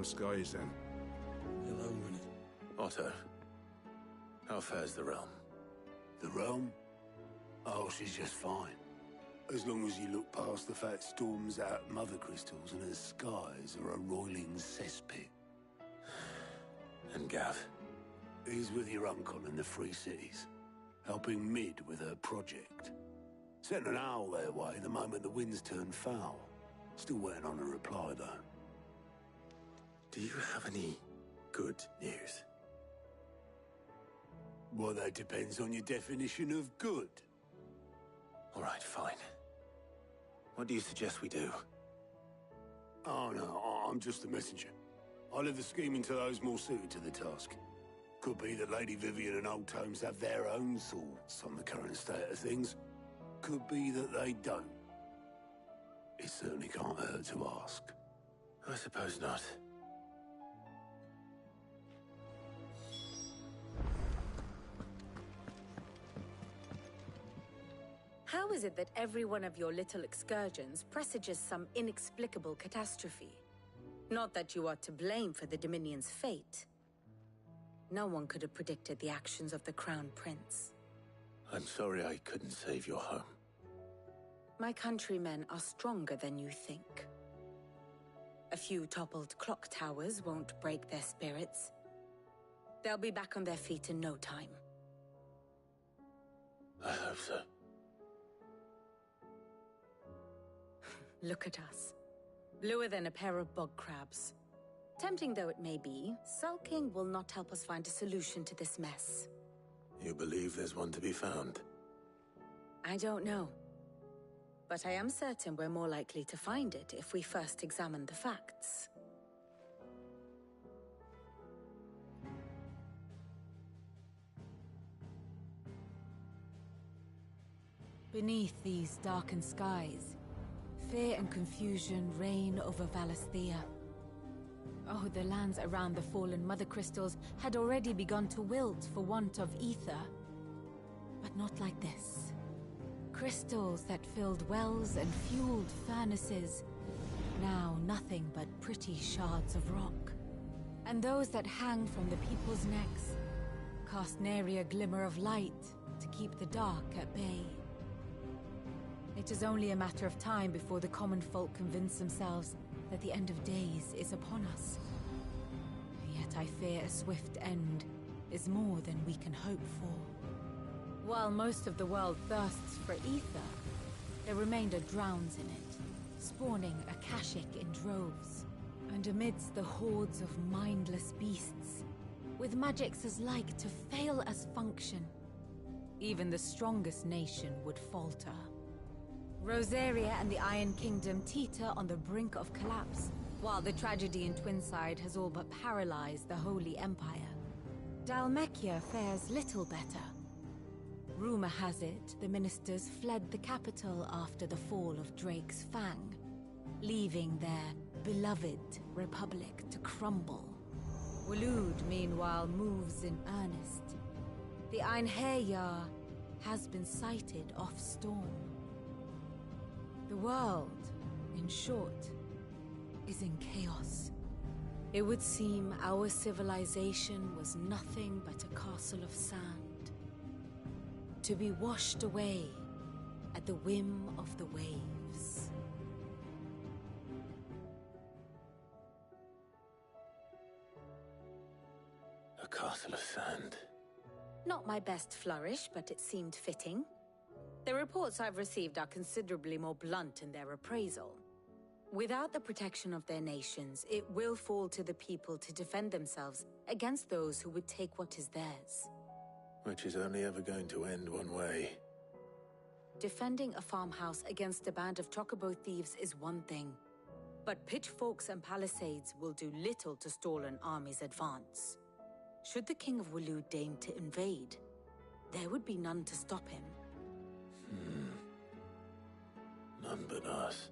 damn skies, then. Hello, Winnie. Otto, how fares the realm? The realm? Oh, she's just fine. As long as you look past the fact storms out mother crystals and her skies are a roiling cesspit. And Gav? He's with your uncle in the Free Cities, helping Mid with her project. Sent an owl their way the moment the winds turned foul. Still waiting on a reply, though. Do you have any good news? Well, that depends on your definition of good. All right, fine. What do you suggest we do? Oh, no, I'm just the messenger. I leave the scheming to those more suited to the task. Could be that Lady Vivian and Old Tomes have their own thoughts on the current state of things. Could be that they don't. It certainly can't hurt to ask. I suppose not. How is it that every one of your little excursions presages some inexplicable catastrophe? Not that you are to blame for the Dominion's fate. No one could have predicted the actions of the Crown Prince. I'm sorry I couldn't save your home. My countrymen are stronger than you think. A few toppled clock towers won't break their spirits. They'll be back on their feet in no time. I hope so. Look at us. Bluer than a pair of bog crabs. Tempting though it may be, sulking will not help us find a solution to this mess. You believe there's one to be found? I don't know. But I am certain we're more likely to find it if we first examine the facts. Beneath these darkened skies, fear and confusion reign over Valisthea. Oh, the lands around the fallen mother crystals had already begun to wilt for want of ether. But not like this. Crystals that filled wells and fueled furnaces, now nothing but pretty shards of rock. And those that hang from the people's necks cast nary a glimmer of light to keep the dark at bay. It is only a matter of time before the common folk convince themselves that the end of days is upon us. Yet I fear a swift end is more than we can hope for. While most of the world thirsts for ether, the remainder drowns in it, spawning Akashic in droves. And amidst the hordes of mindless beasts, with magics as like to fail as function, even the strongest nation would falter. Rosaria and the Iron Kingdom teeter on the brink of collapse, while the tragedy in Twinside has all but paralyzed the Holy Empire. Dalmekia fares little better. Rumor has it the ministers fled the capital after the fall of Drake's Fang, leaving their beloved republic to crumble. Waloed, meanwhile, moves in earnest. The Einherjar has been sighted off-storm. The world, in short, is in chaos. It would seem our civilization was nothing but a castle of sand, to be washed away at the whim of the waves. A castle of sand. Not my best flourish, but it seemed fitting. The reports I've received are considerably more blunt in their appraisal. Without the protection of their nations, it will fall to the people to defend themselves against those who would take what is theirs. Which is only ever going to end one way. Defending a farmhouse against a band of chocobo thieves is one thing, but pitchforks and palisades will do little to stall an army's advance. Should the King of Waloed deign to invade, there would be none to stop him. None but us.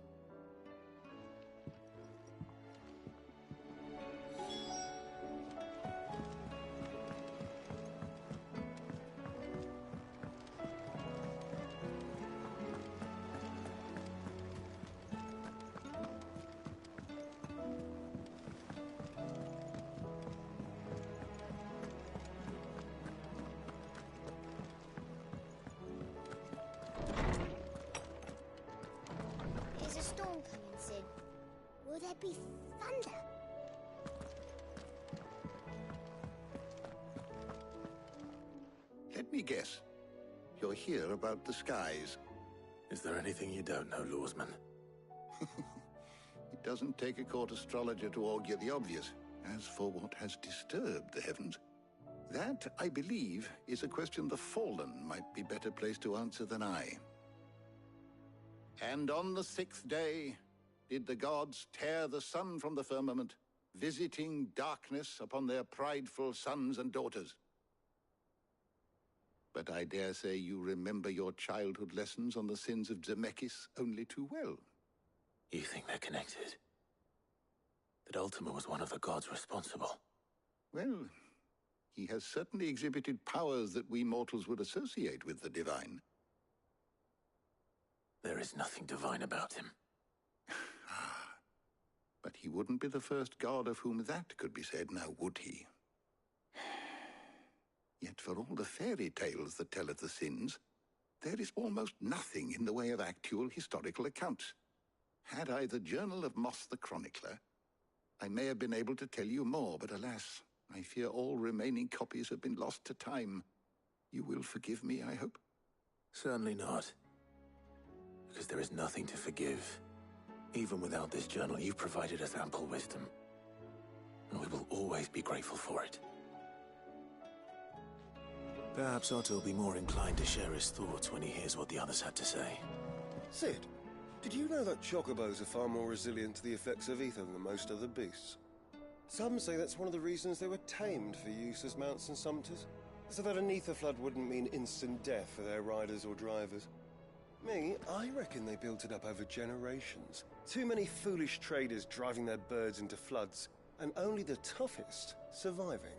could be thunder. Let me guess. You're here about the skies. Is there anything you don't know, Lawsman? It doesn't take a court astrologer to augur the obvious. As for what has disturbed the heavens, that, I believe, is a question the Fallen might be better placed to answer than I. And on the 6th day did the gods tear the sun from the firmament, visiting darkness upon their prideful sons and daughters. But I dare say you remember your childhood lessons on the sins of Zemeckis only too well. You think they're connected? That Ultima was one of the gods responsible? Well, he has certainly exhibited powers that we mortals would associate with the divine. There is nothing divine about him. But he wouldn't be the first god of whom that could be said, now would he? Yet for all the fairy tales that tell of the sins, there is almost nothing in the way of actual historical accounts. Had I the Journal of Moss the Chronicler, I may have been able to tell you more, but alas, I fear all remaining copies have been lost to time. You will forgive me, I hope? Certainly not. Because there is nothing to forgive. Even without this journal, you've provided us ample wisdom. And we will always be grateful for it. Perhaps Otto will be more inclined to share his thoughts when he hears what the others had to say. Sid, did you know that chocobos are far more resilient to the effects of ether than most other beasts? Some say that's one of the reasons they were tamed for use as mounts and sumpters, so that an ether flood wouldn't mean instant death for their riders or drivers. Me, I reckon they built it up over generations. Too many foolish traders driving their birds into floods, and only the toughest surviving.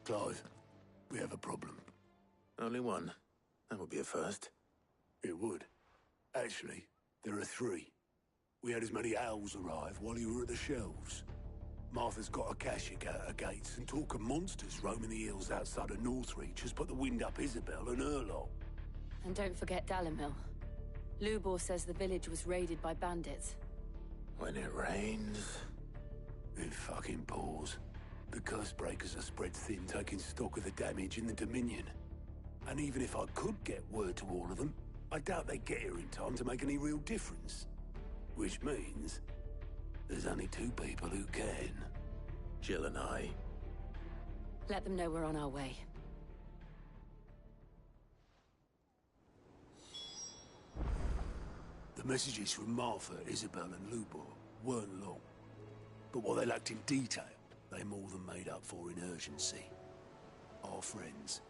Clive, we have a problem. Only one. That would be a first. It would. Actually, there are 3. We had as many owls arrive while you were at the shelves. Martha's got a Akashic at her gates, and talk of monsters roaming the hills outside of Northreach has put the wind up Isabel and her lot. And don't forget Dalimil. Lubor says the village was raided by bandits. When it rains... It fucking pours. The curse breakers are spread thin, taking stock of the damage in the Dominion. And even if I could get word to all of them, I doubt they get here in time to make any real difference. Which means there's only 2 people who can. Jill and I. Let them know we're on our way. The messages from Martha, Isabel and Lubor weren't long. But what they lacked in detail, they more than made up for in urgency. Our friends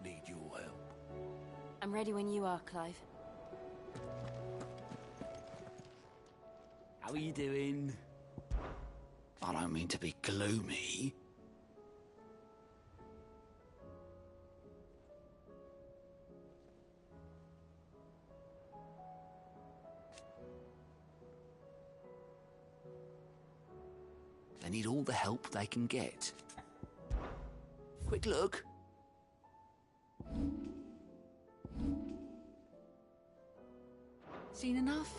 need your help. I'm ready when you are, Clive. How are you doing? I don't mean to be gloomy. They need all the help they can get. Quick look. Seen enough?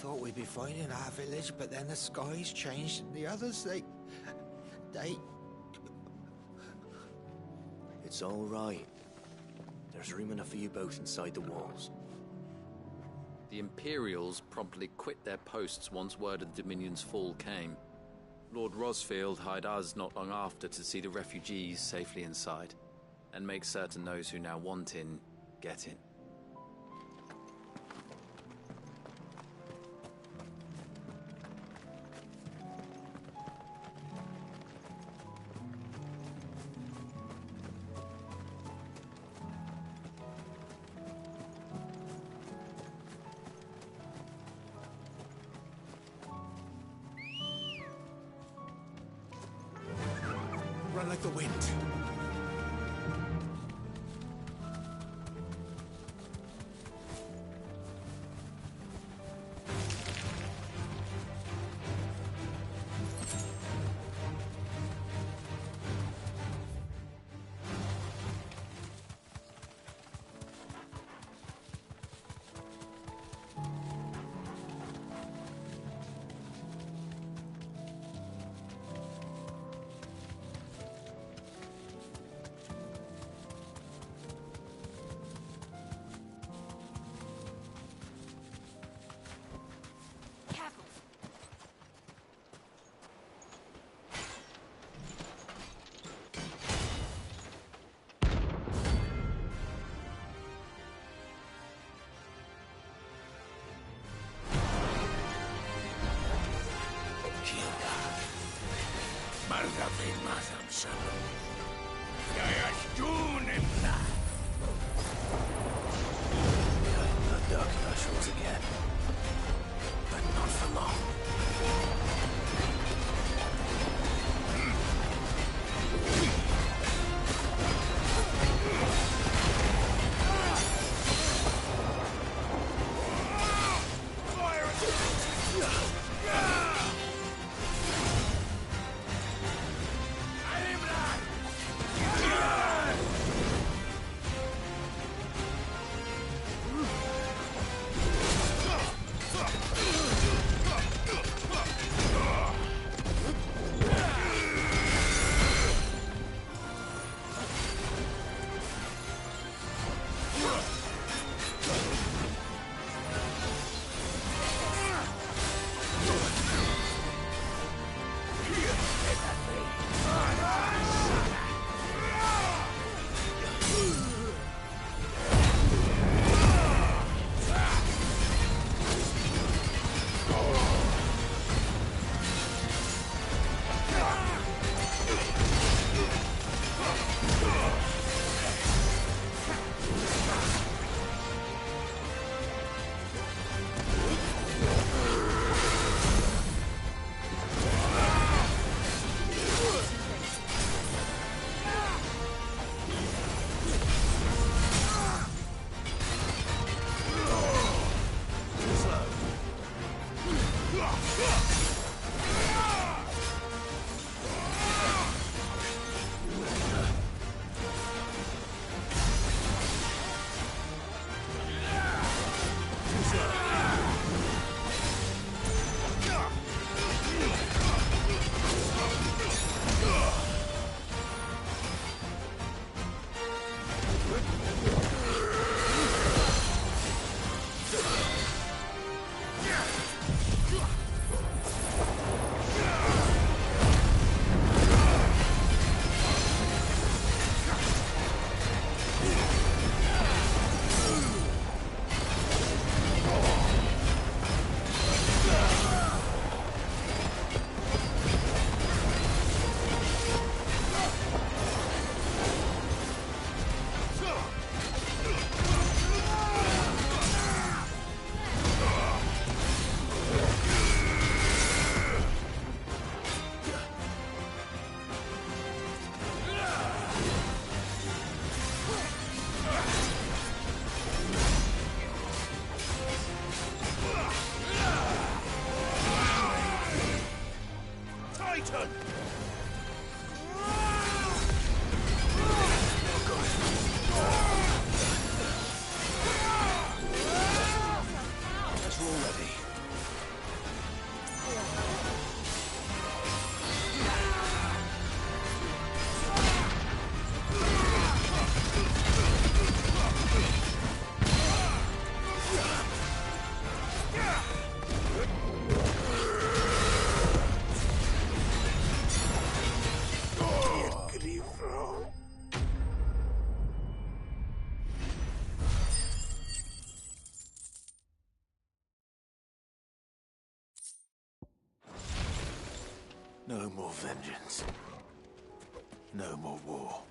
thought we'd be fine in our village, but then the skies changed and the others, they... It's all right. There's room enough for you both inside the walls. The Imperials promptly quit their posts once word of the Dominion's fall came. Lord Rosfield hired us not long after to see the refugees safely inside, and make certain those who now want in, get in. Run like the wind. Dark Nationals again. But not for long. Aim that! No more vengeance. No more war.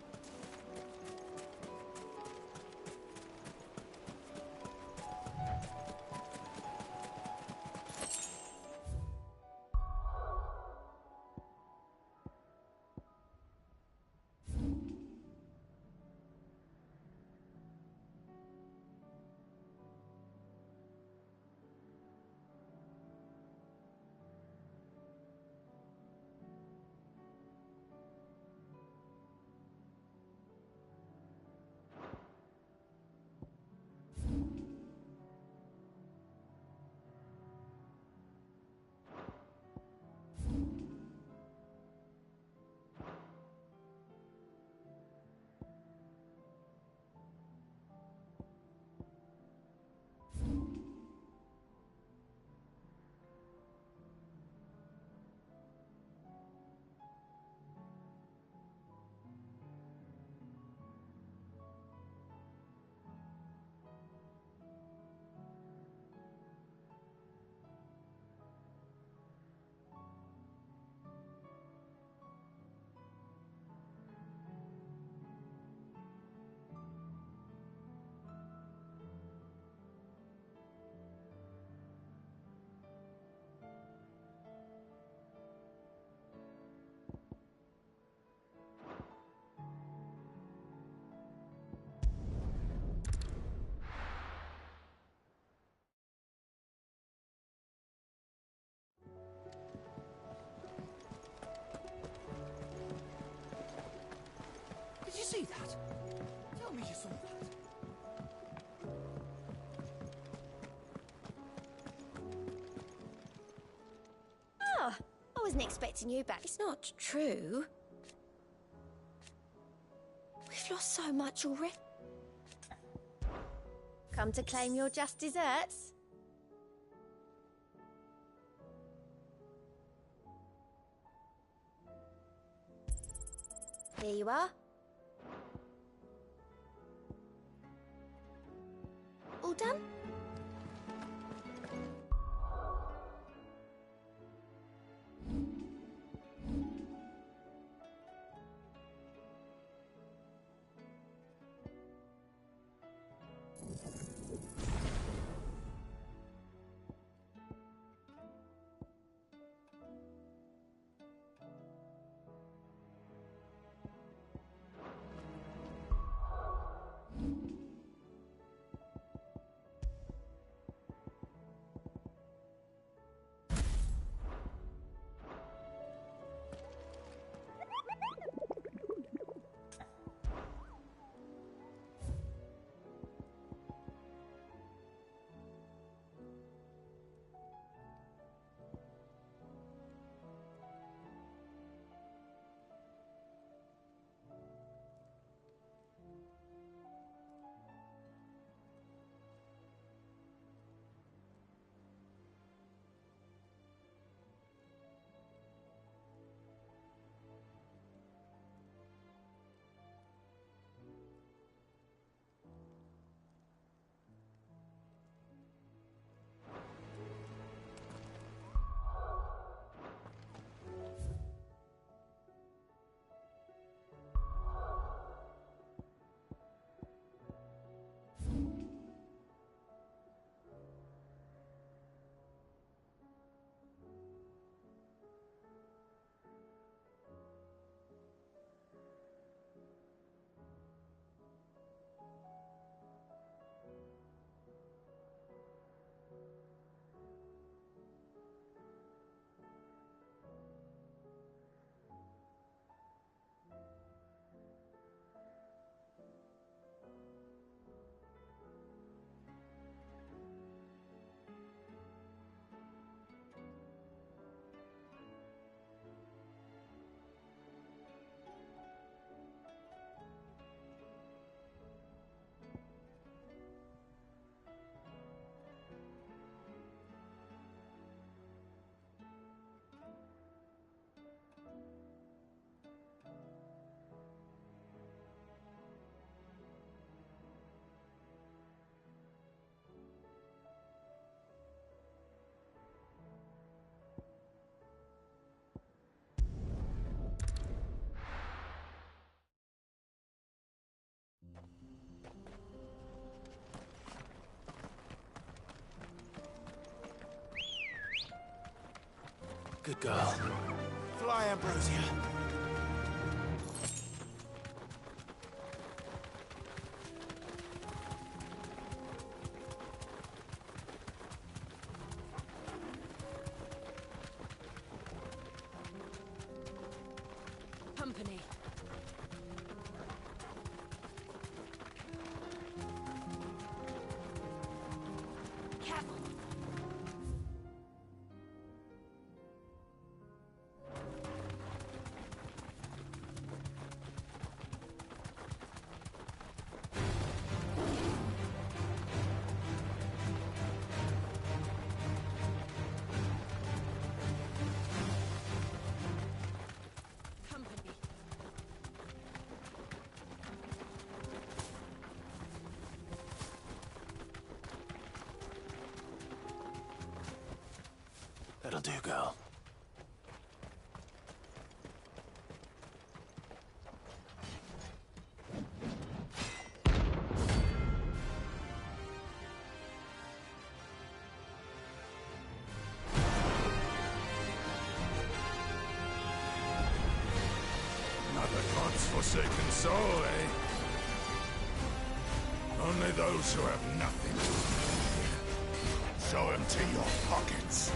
Did you see that? Tell me you saw that. Oh, I wasn't expecting you back. It's not true. We've lost so much already. Come to claim your just desserts? Here you are. All done? Good girl. Fly, Ambrosia. Company. Careful. Company. That'll do, girl. Another god's forsaken soul, eh? Only those who have nothing to show empty your pockets.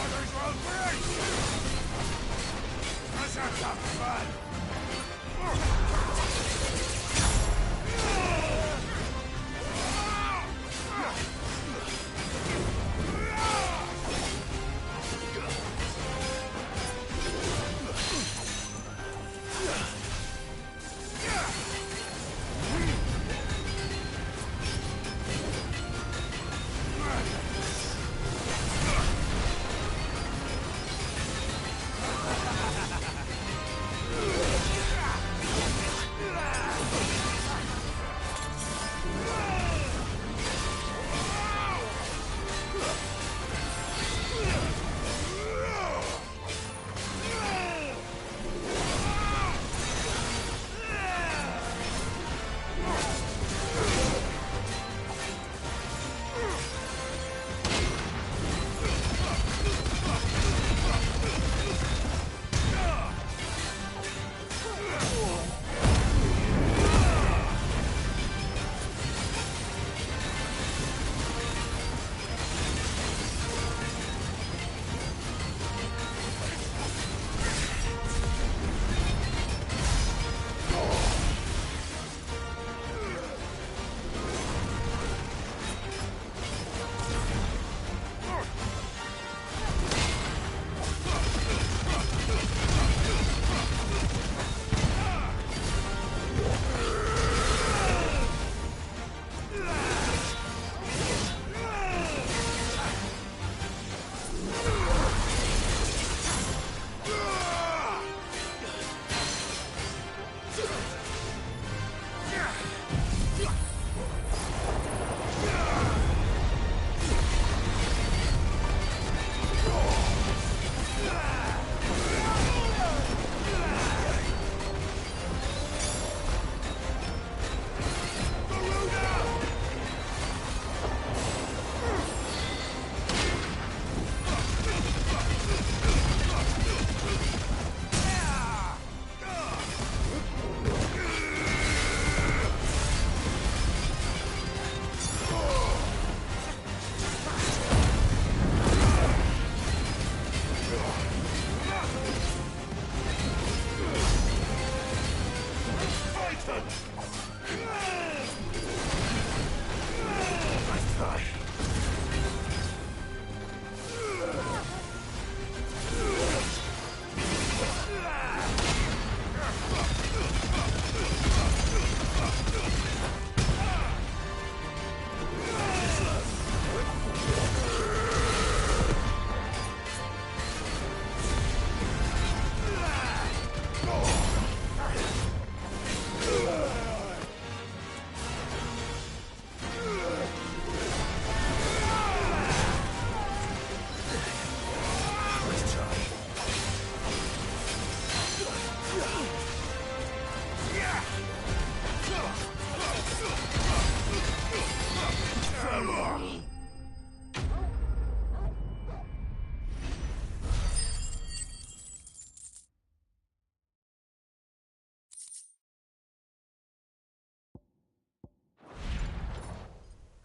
Others will break! That's a tough fun!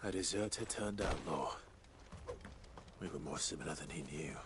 A deserter turned outlaw. We were more similar than he knew.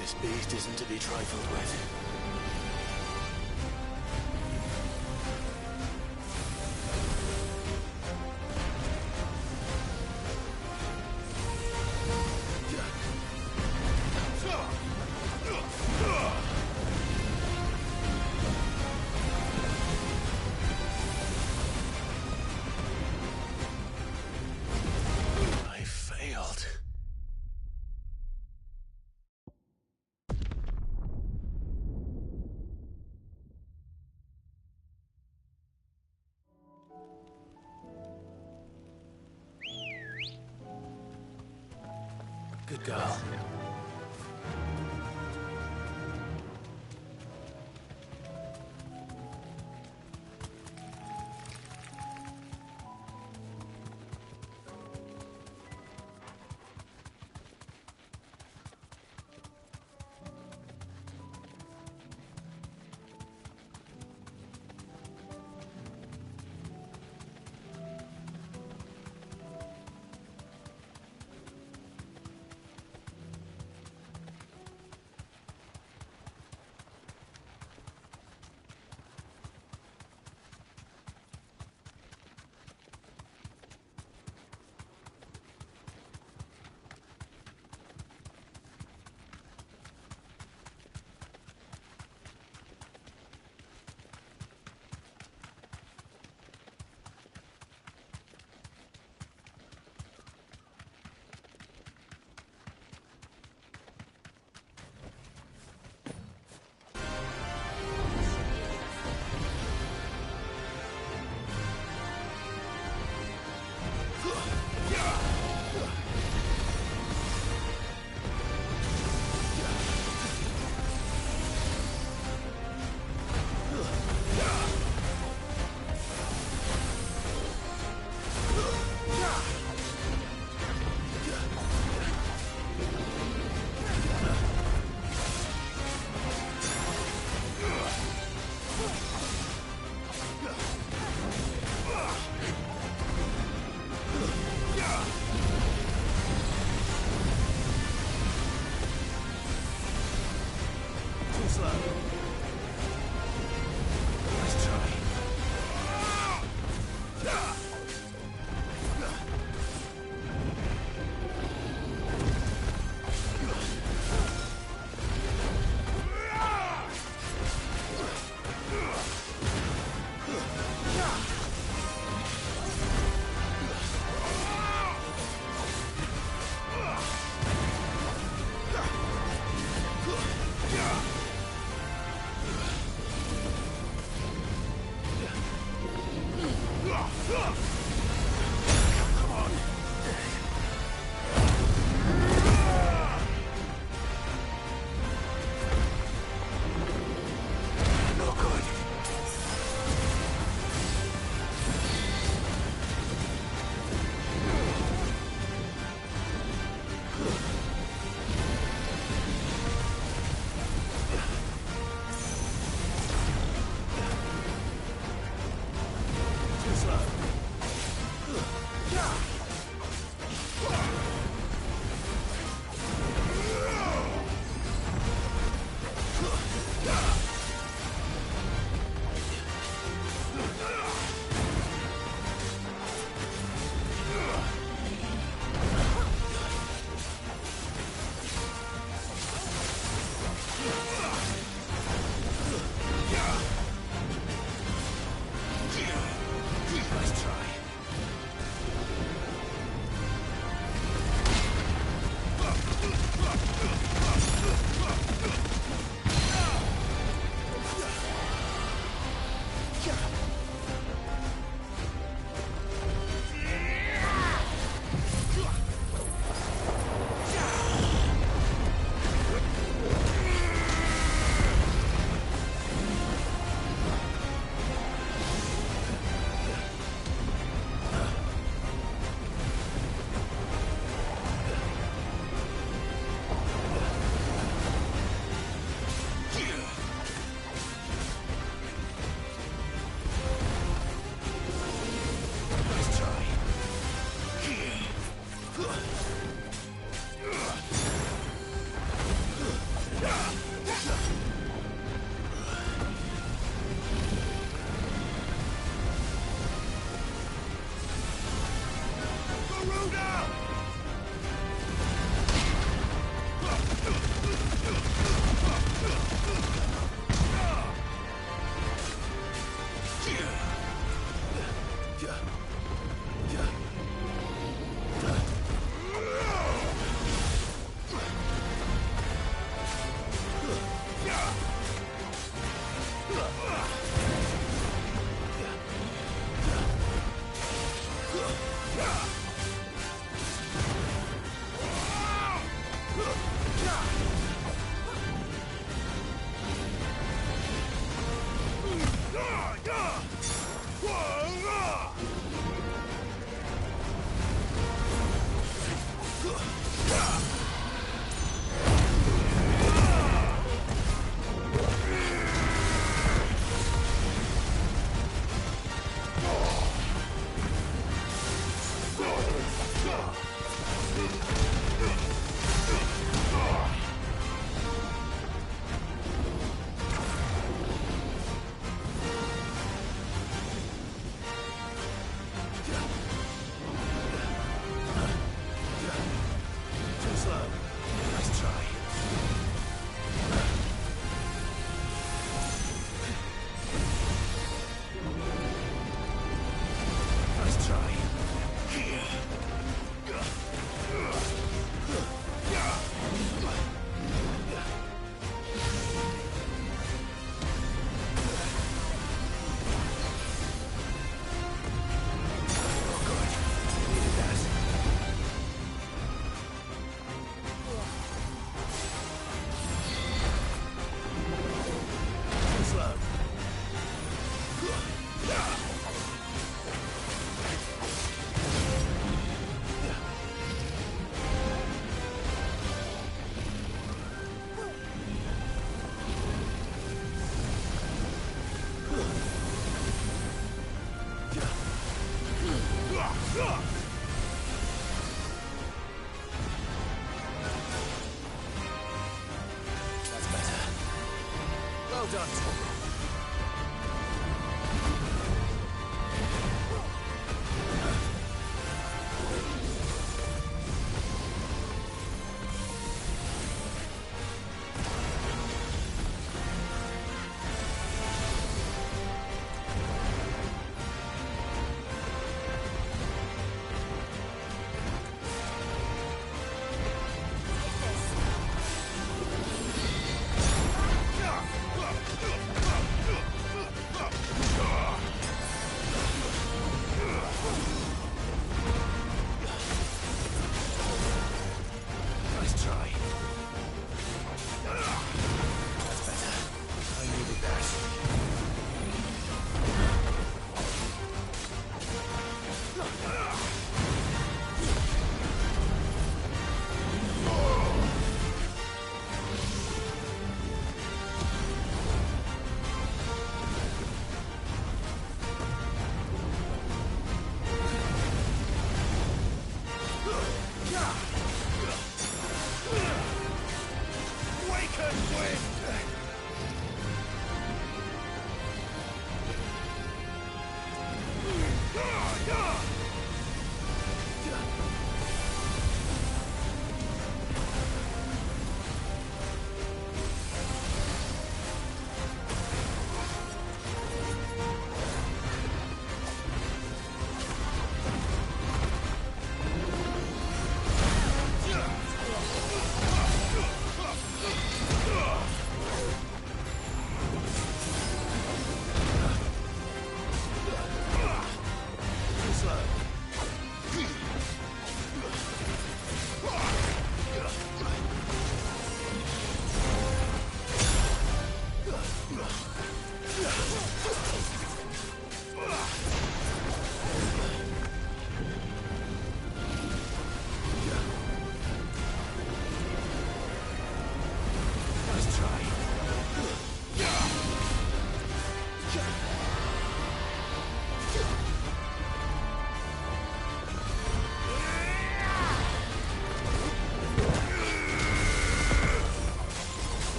This beast isn't to be trifled with. Good girl.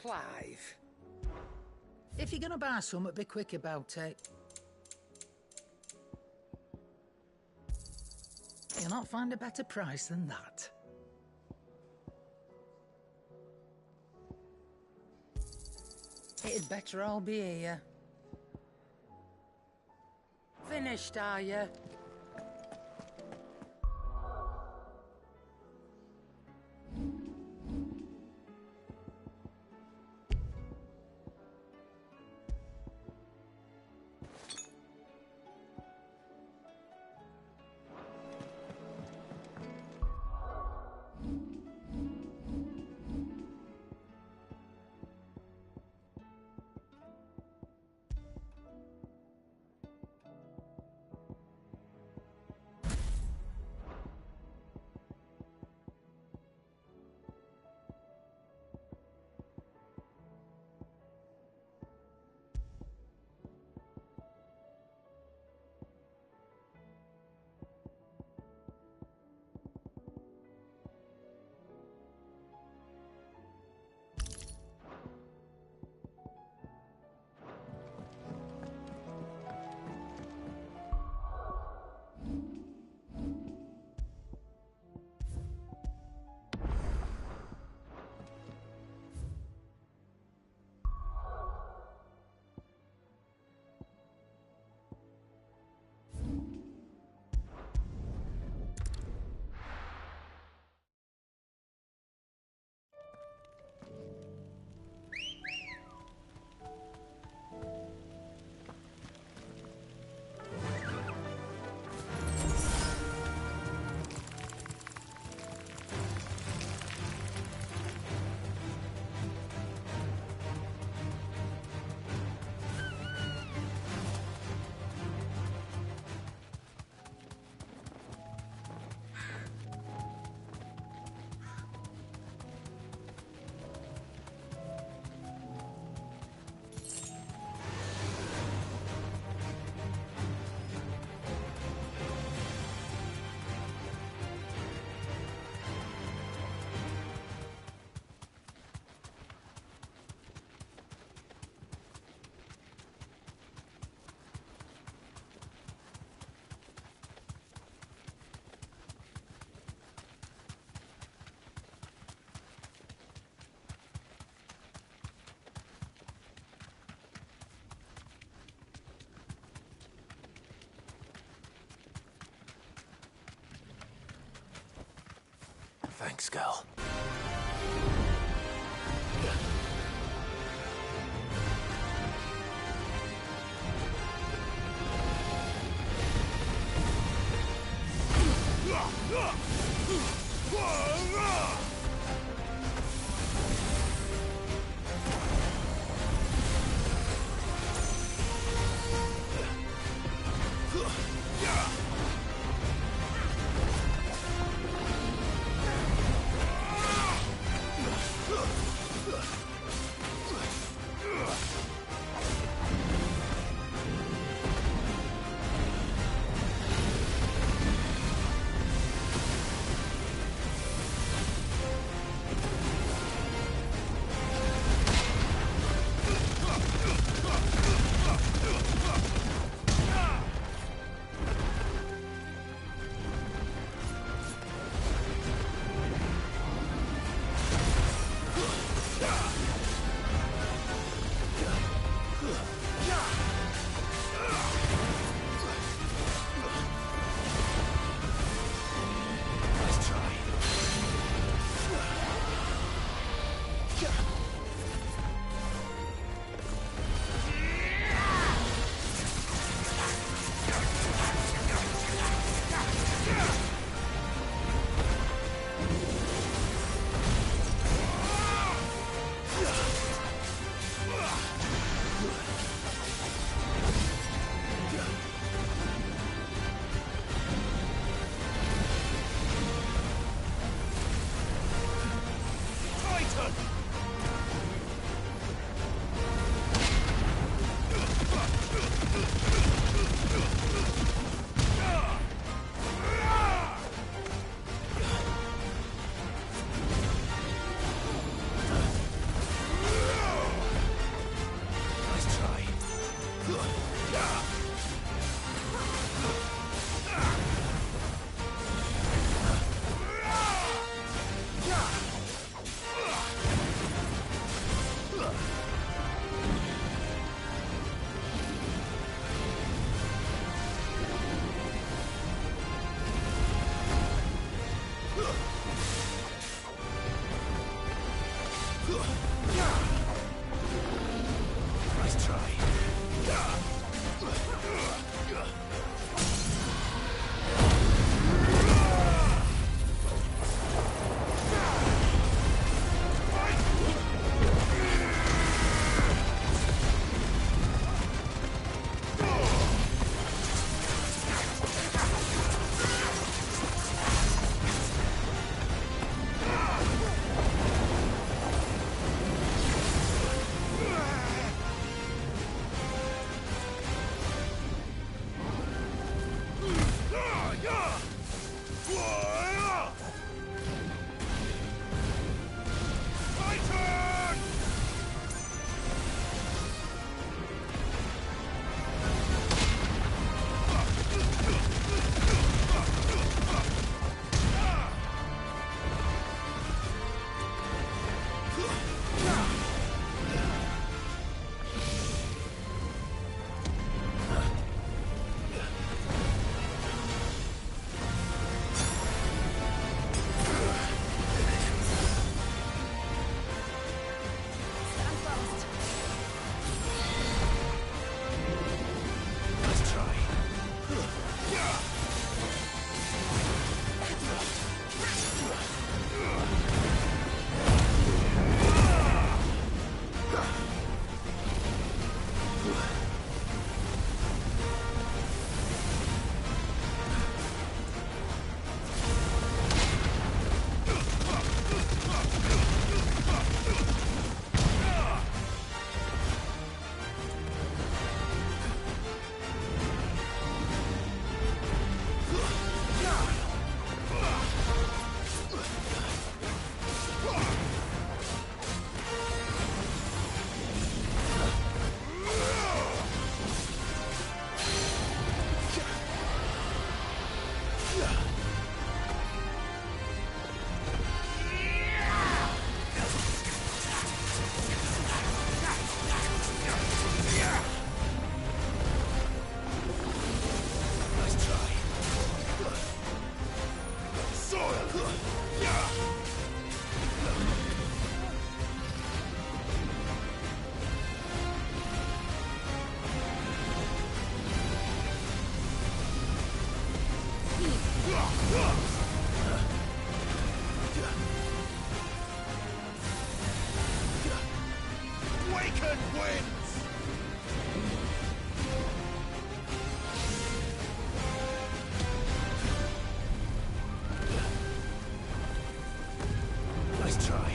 Clive. If you're gonna buy something, be quick about it. You'll not find a better price than that. It'd better all be here. Finished, are you? Thanks, Gal. Nice try. Waken wins! Nice try.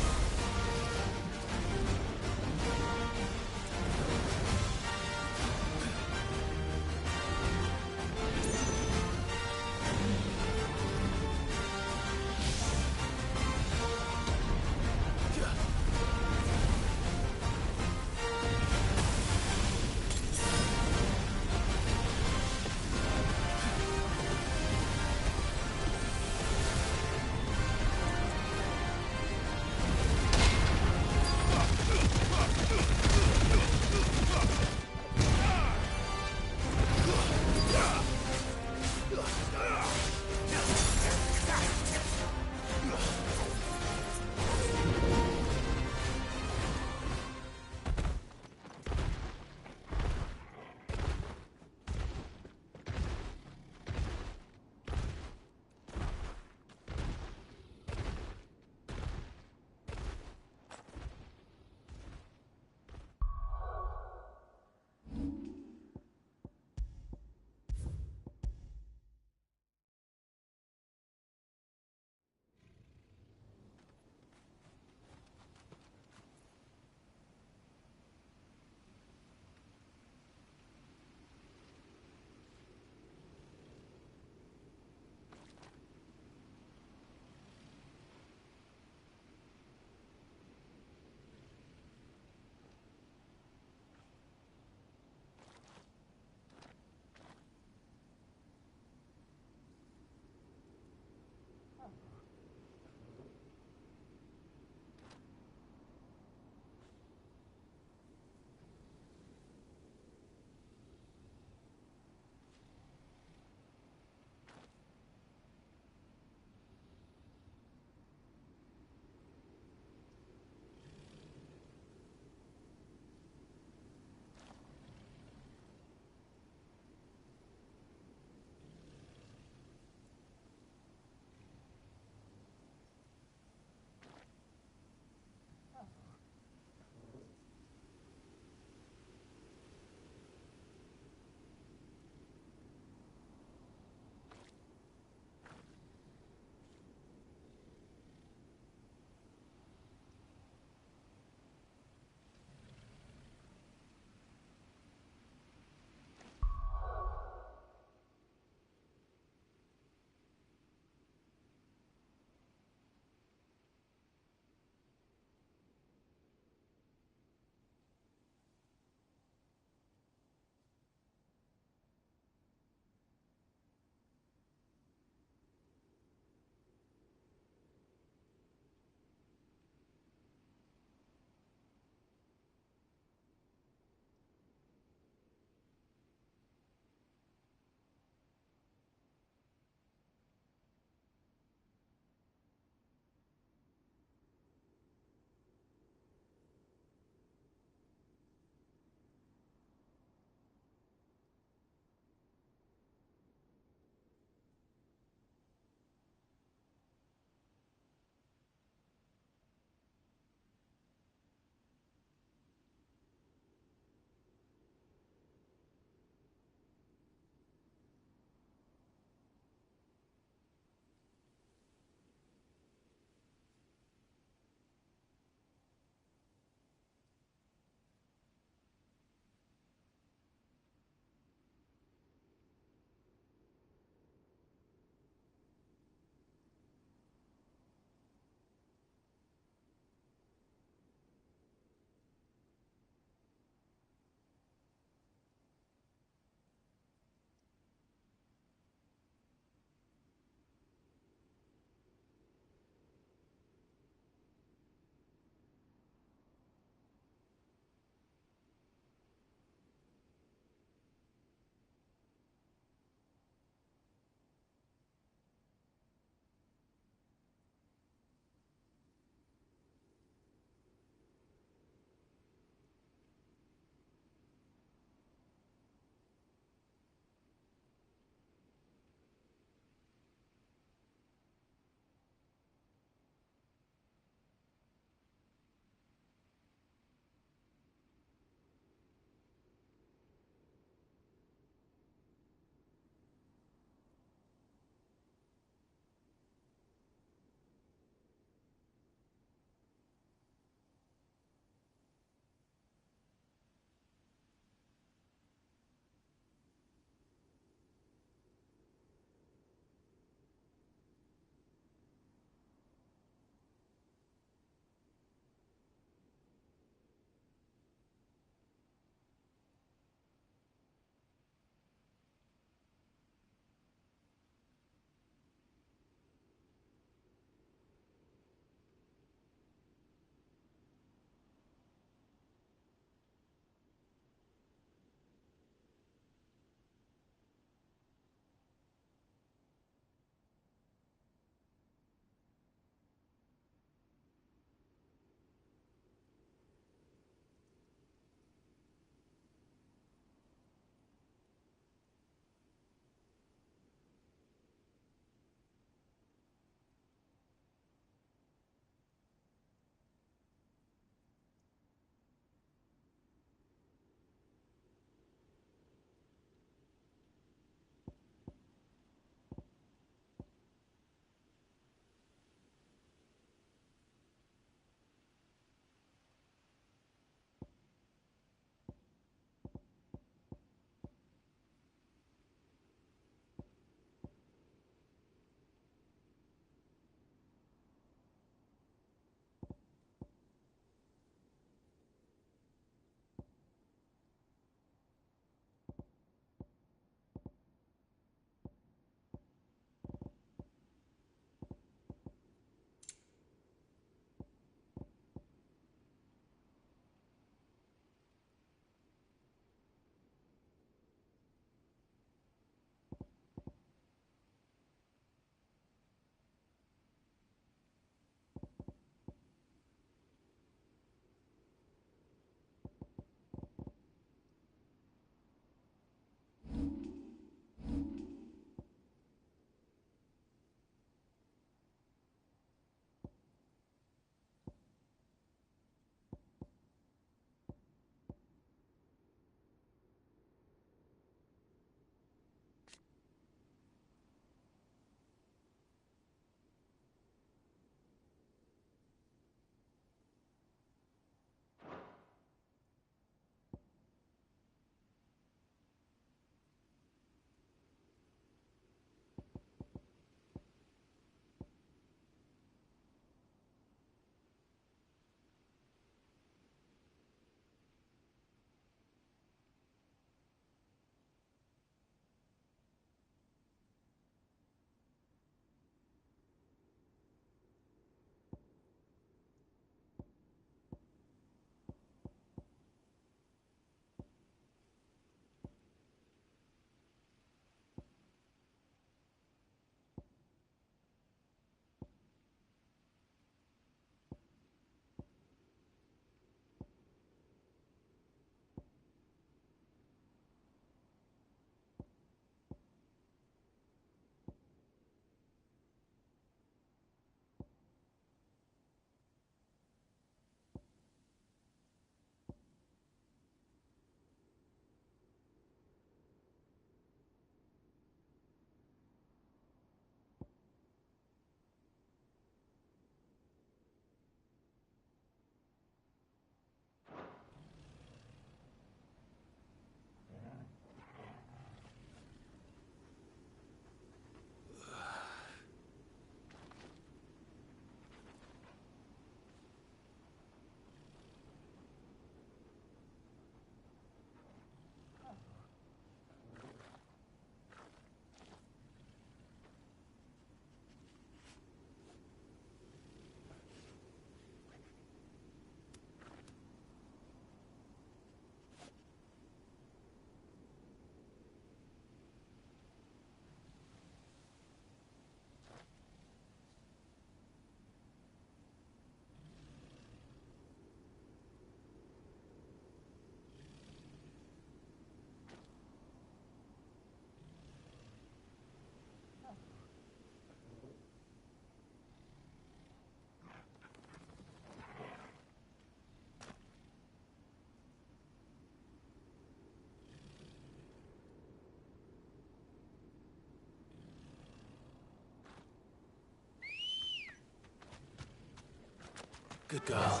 Good girl.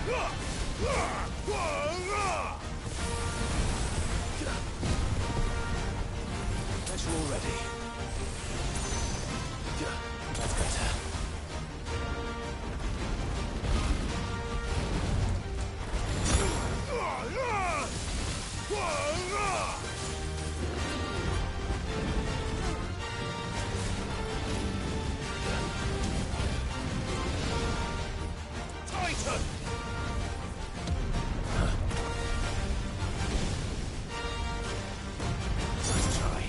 Better already. That's better. Titan! Nice try.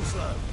Too slow.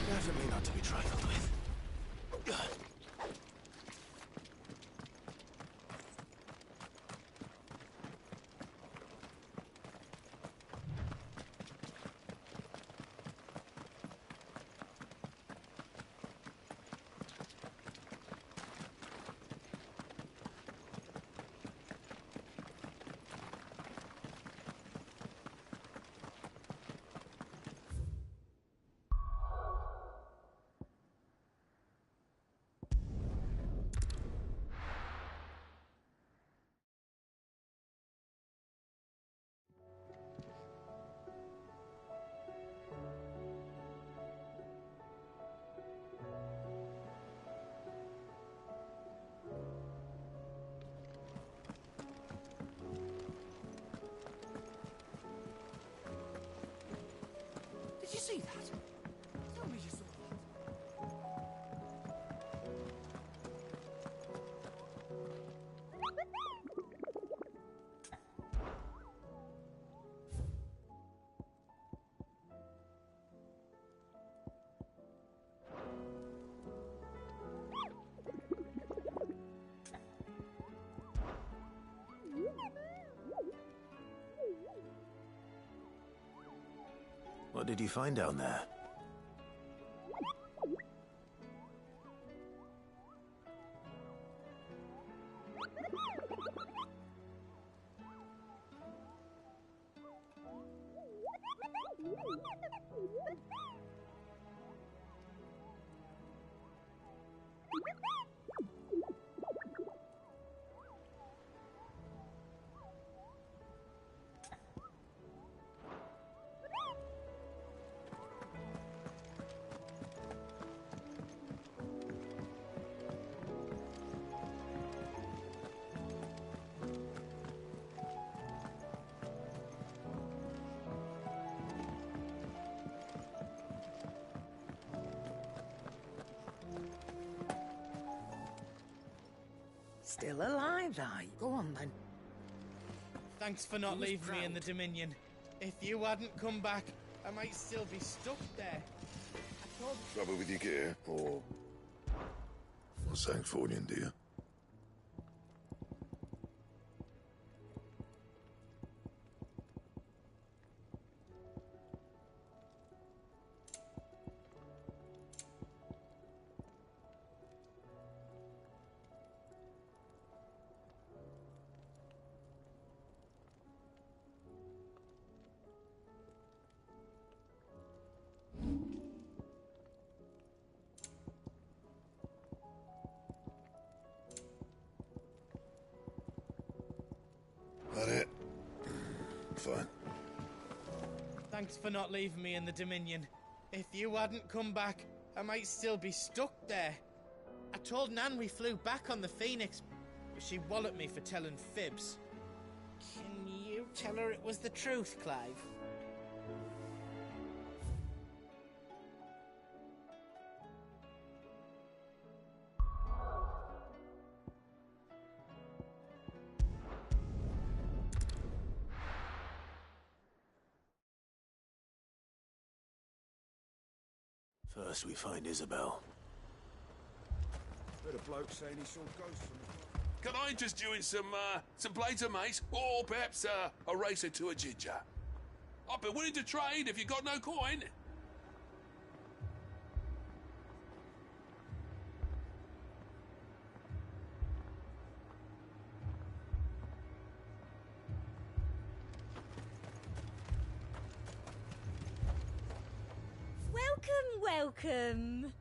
Definitely not to be trifled with. did you find down there? Still alive, are you? Go on, then. Thanks for not leaving me in the Dominion. If you hadn't come back, I might still be stuck there. Trouble with your gear, or Sancfordian, do you? That it? Fine. Thanks for not leaving me in the Dominion. If you hadn't come back, I might still be stuck there. I told Nan we flew back on the Phoenix, but she walloped me for telling fibs. Can you tell her it was the truth, Clive? First we find Isabel. Heard a bloke saying he saw ghosts from the... Can I interest you in some plates of mace, or perhaps a racer to a ginger? I'd be willing to trade if you got no coin. Welcome.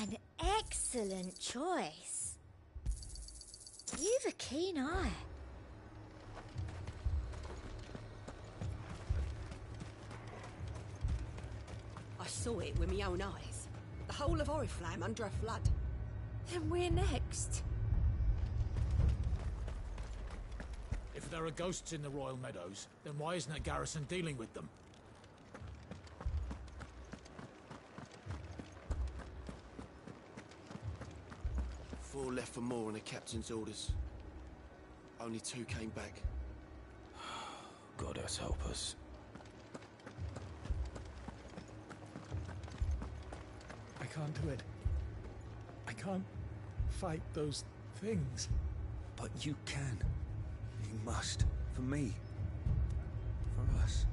An excellent choice. You've a keen eye. I saw it with my own eyes. The whole of Oriflamme under a flood. Then we're next. If there are ghosts in the Royal Meadows, then why isn't a garrison dealing with them? Four left for more on the captain's orders. Only 2 came back. God help us. I can't do it. I can't fight those things. But you can. You must. For me. For us.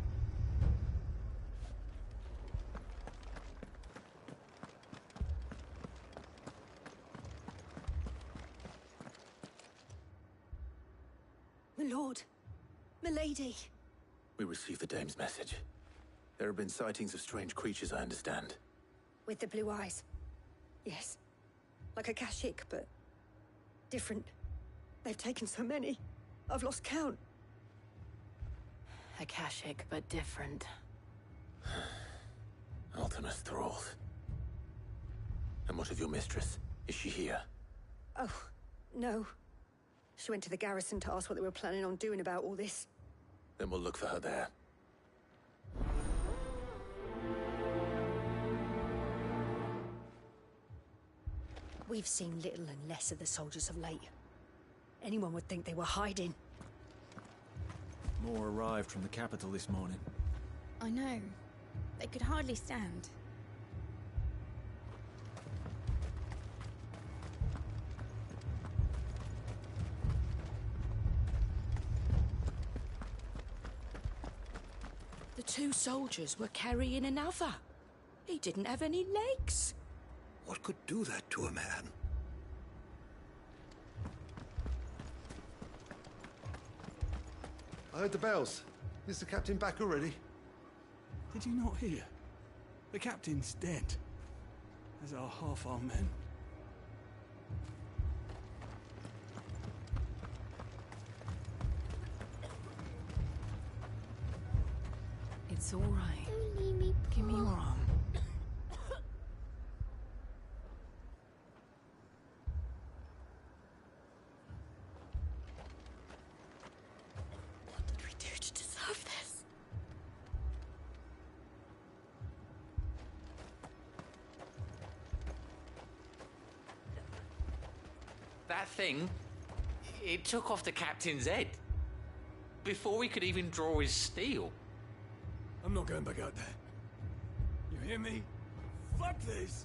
My lord. Milady. We received the dame's message. There have been sightings of strange creatures, I understand. With the blue eyes. Yes. Like a Kashik, but different. They've taken so many. I've lost count. Akashic, but different. Ultimus thralls. And what of your mistress? Is she here? Oh, no. She went to the garrison to ask what they were planning on doing about all this. Then we'll look for her there. We've seen little and less of the soldiers of late. Anyone would think they were hiding. More arrived from the capital this morning. I know. They could hardly stand. The two soldiers were carrying another. He didn't have any legs. What could do that to a man? I heard the bells. Is the captain back already? Did you not hear? The captain's dead, as are half our men. It's all right. Don't leave me, Give me your arm. What did we do to deserve this? That thing, it took off the captain's head. Before we could even draw his steel. I'm not going back out there. You hear me? Fuck this!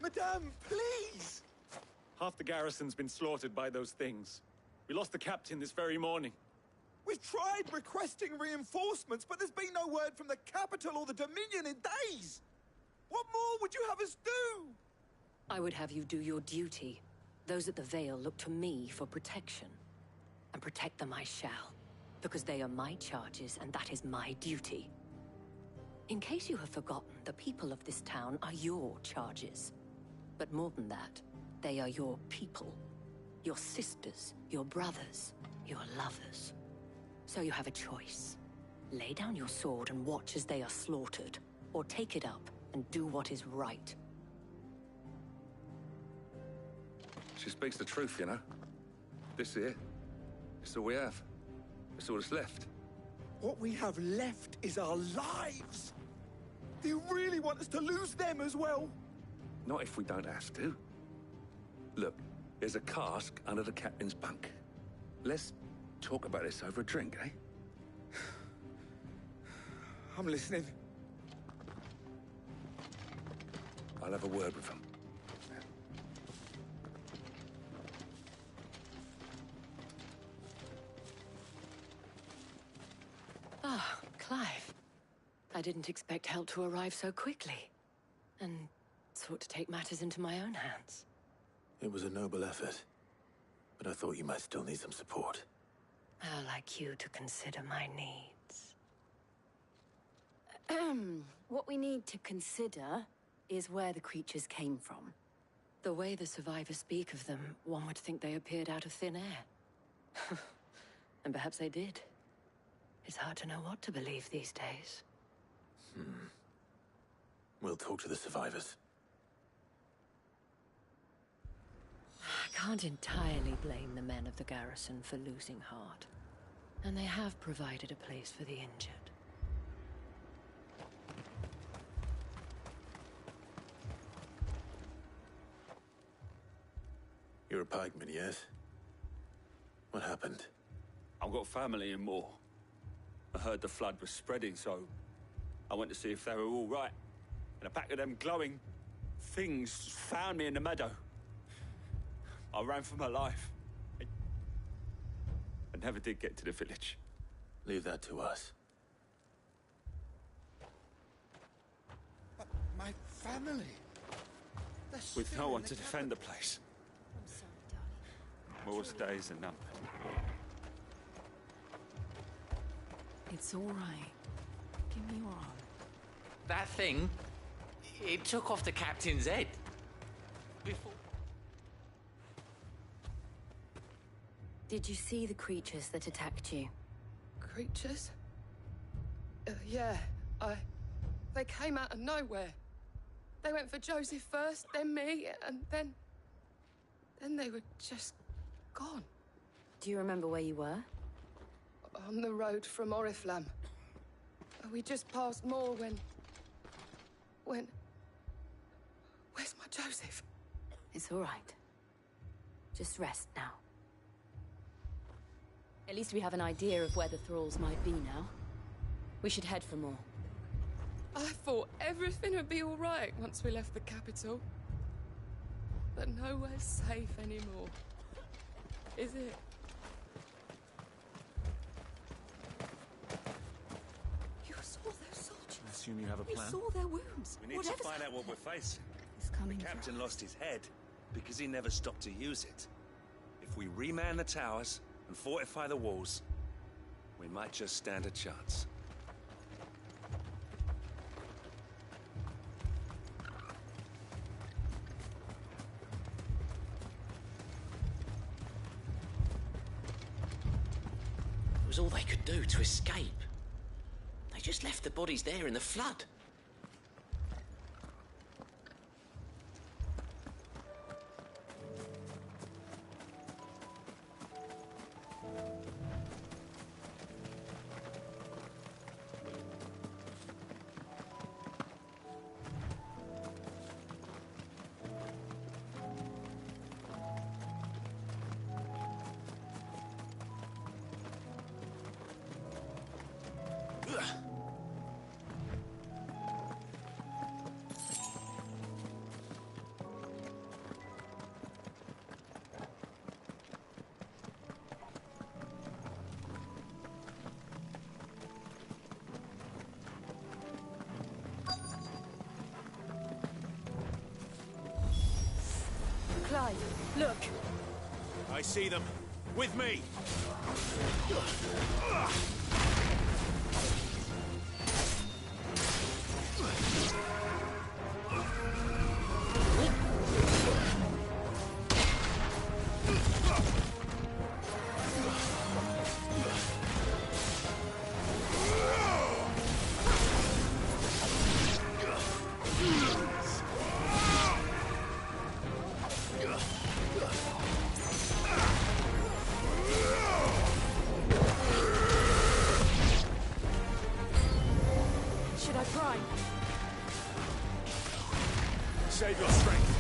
Madame, please! Half the garrison's been slaughtered by those things. We lost the captain this very morning. We've tried requesting reinforcements, but there's been no word from the capital or the Dominion in days! What more would you have us do? I would have you do your duty. Those at the Vale look to me for protection. And protect them I shall, because they are my charges and that is my duty. In case you have forgotten, the people of this town are your charges. But more than that, they are your people. Your sisters, your brothers, your lovers. So you have a choice. Lay down your sword and watch as they are slaughtered, or take it up and do what is right. She speaks the truth, you know. This here, it's all we have. It's all that's left. What we have left is our lives! Do you really want us to lose them as well? Not if we don't have to. Look, there's a cask under the captain's bunk. Let's talk about this over a drink, eh? I'm listening. I'll have a word with him. Ah, Clive. I didn't expect help to arrive so quickly. And sought to take matters into my own hands. It was a noble effort, but I thought you might still need some support. I'd like you to consider my needs. What we need to consider is where the creatures came from. The way the survivors speak of them, one would think they appeared out of thin air. And perhaps they did. It's hard to know what to believe these days. We'll talk to the survivors. I can't entirely blame the men of the garrison for losing heart. And they have provided a place for the injured. You're a pikeman, yes? What happened? I've got family in Moor. I heard the flood was spreading, so I went to see if they were all right. And a pack of them glowing things found me in the meadow. I ran for my life. I never did get to the village. Leave that to us. But my family... With no one to defend the place. I'm sorry, darling. Moor's days are numbered. It's all right. Give me your arm. That thing, it took off the captain's head. Before... Did you see the creatures that attacked you? Creatures? Yeah, They came out of nowhere. They went for Joseph first, then me, and then they were just gone. Do you remember where you were? On the road from Oriflamme. We just passed Moor when when... Where's my Joseph? It's all right. Just rest now. At least we have an idea of where the thralls might be now. We should head for more. I thought everything would be all right once we left the capital. But nowhere's safe anymore. Is it? You saw those soldiers. I assume you have a You plan? saw their wounds. We need to find out what we're facing. He's coming The for captain us. lost his head because he never stopped to use it. If we reman the towers and fortify the walls, we might just stand a chance. It was all they could do to escape. They just left the bodies there in the flood. Clive, look! I see them. With me! Should I prime? Save your strength.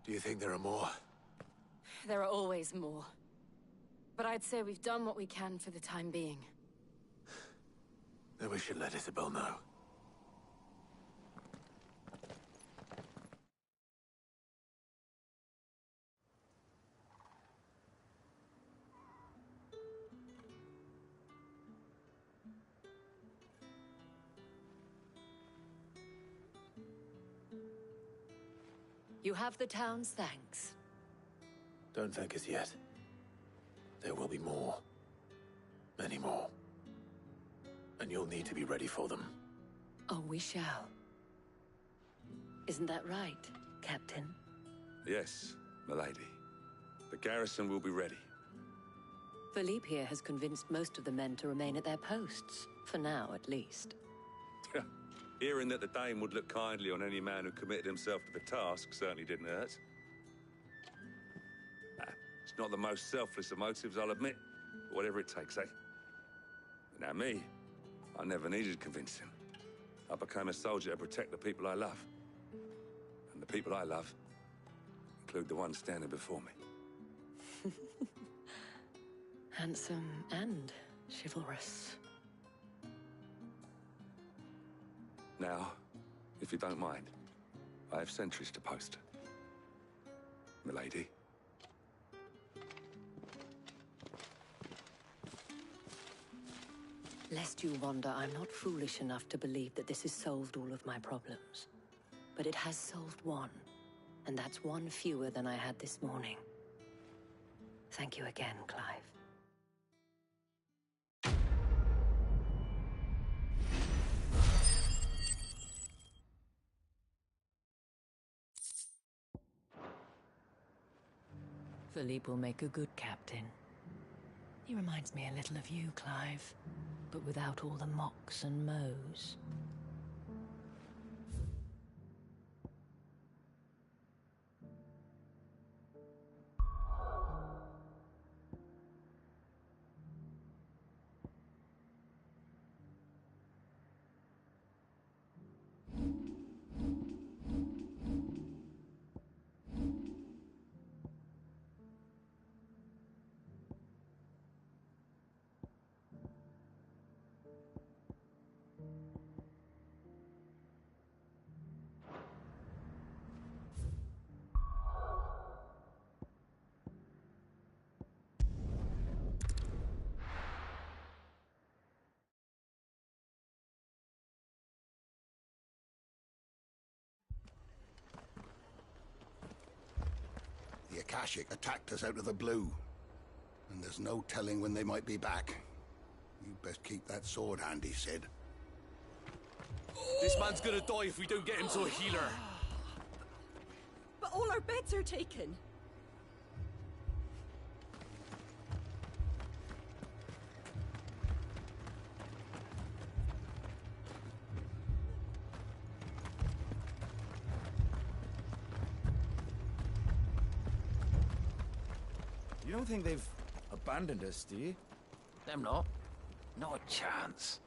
Do you think there are more? There are always more. But I'd say we've done what we can for the time being. Then we should let Isabel know. You have the town's thanks. Don't thank us yet. There will be more. Many more. And you'll need to be ready for them. Oh, we shall. Isn't that right, Captain? Yes, milady. The garrison will be ready. Philippe here has convinced most of the men to remain at their posts. For now, at least. Hearing that the Dane would look kindly on any man who committed himself to the task certainly didn't hurt. It's not the most selfless of motives, I'll admit. But whatever it takes, eh? Now me, I never needed convincing. I became a soldier to protect the people I love. And the people I love include the ones standing before me. Handsome and chivalrous. Now, if you don't mind, I have sentries to post. Milady. Lest you wonder, I'm not foolish enough to believe that this has solved all of my problems. But it has solved one, and that's one fewer than I had this morning. Thank you again, Clive. Philippe will make a good captain. He reminds me a little of you, Clive, but without all the mocks and mows. The Akashic attacked us out of the blue. And there's no telling when they might be back. You best keep that sword handy, Sid. This man's gonna die if we don't get him to a healer. But all our beds are taken. You don't think they've abandoned us, do you? Them not. Not a chance.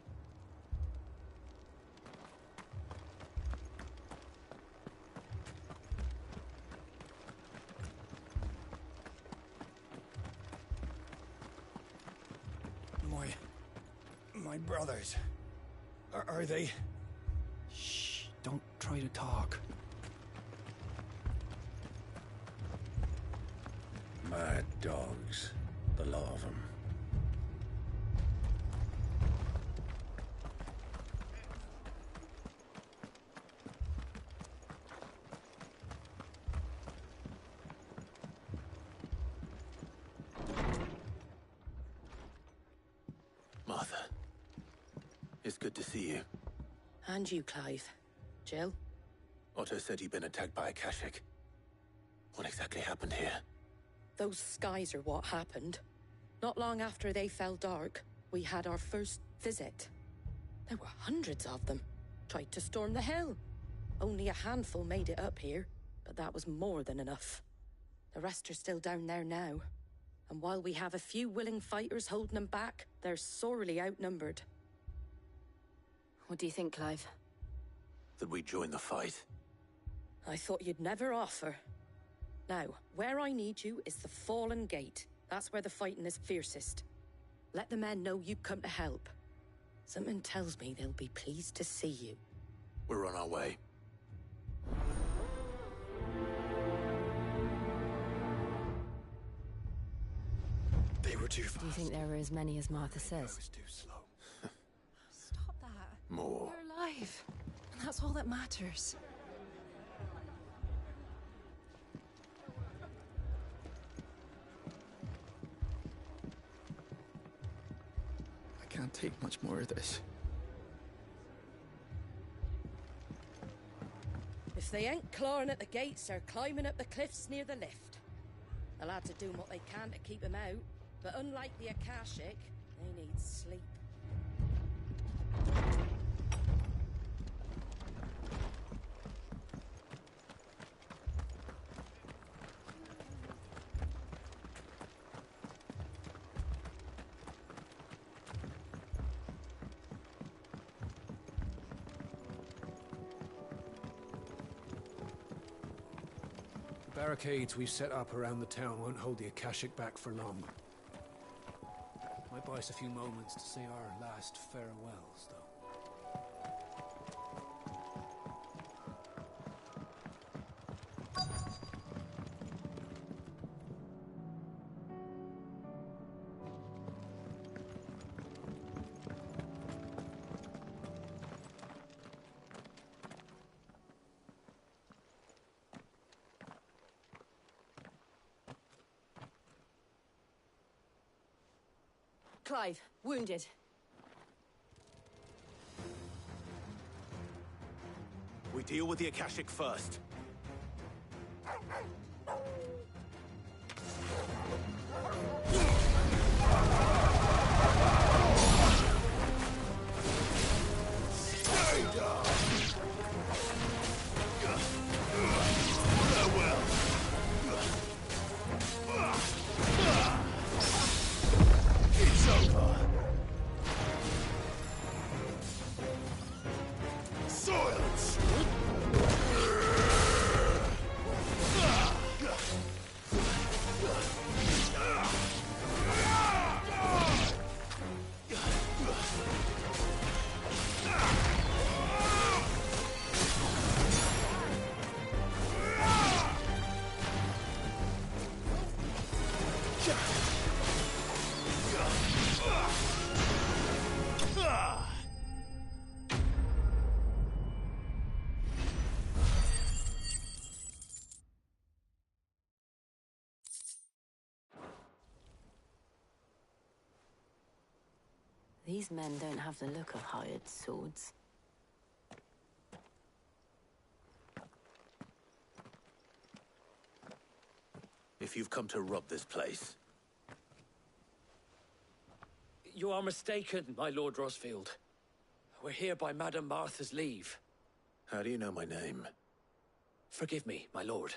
My brothers. Are they? Shh, don't try to talk. Mad dogs. The lot of them. Martha. It's good to see you. And you, Clive. Jill? Otto said you'd been attacked by Akashic. What exactly happened here? Those skies are what happened. Not long after they fell dark, we had our first visit. There were hundreds of them. Tried to storm the hill. Only a handful made it up here, but that was more than enough. The rest are still down there now. And while we have a few willing fighters holding them back, they're sorely outnumbered. What do you think, Clive? That we join the fight? I thought you'd never offer. Now, where I need you is the Fallen Gate. That's where the fighting is fiercest. Let the men know you've come to help. Something tells me they'll be pleased to see you. We're on our way. They were too fast. Do you think there were as many as Martha says? Too slow. Stop that. More. We're alive. And that's all that matters. I can't take much more of this. If they ain't clawing at the gates, they're climbing up the cliffs near the lift. The lads are doing what they can to keep them out, but unlike the Akashic, they need sleep. The barricades we've set up around the town won't hold the Akashic back for long. Might buy us a few moments to say our last farewells, though. Clive, wounded. We deal with the Akashic first. These men don't have the look of hired swords. If you've come to rob this place, You are mistaken, my Lord Rosfield. We're here by Madame Martha's leave. how do you know my name? Forgive me, my lord.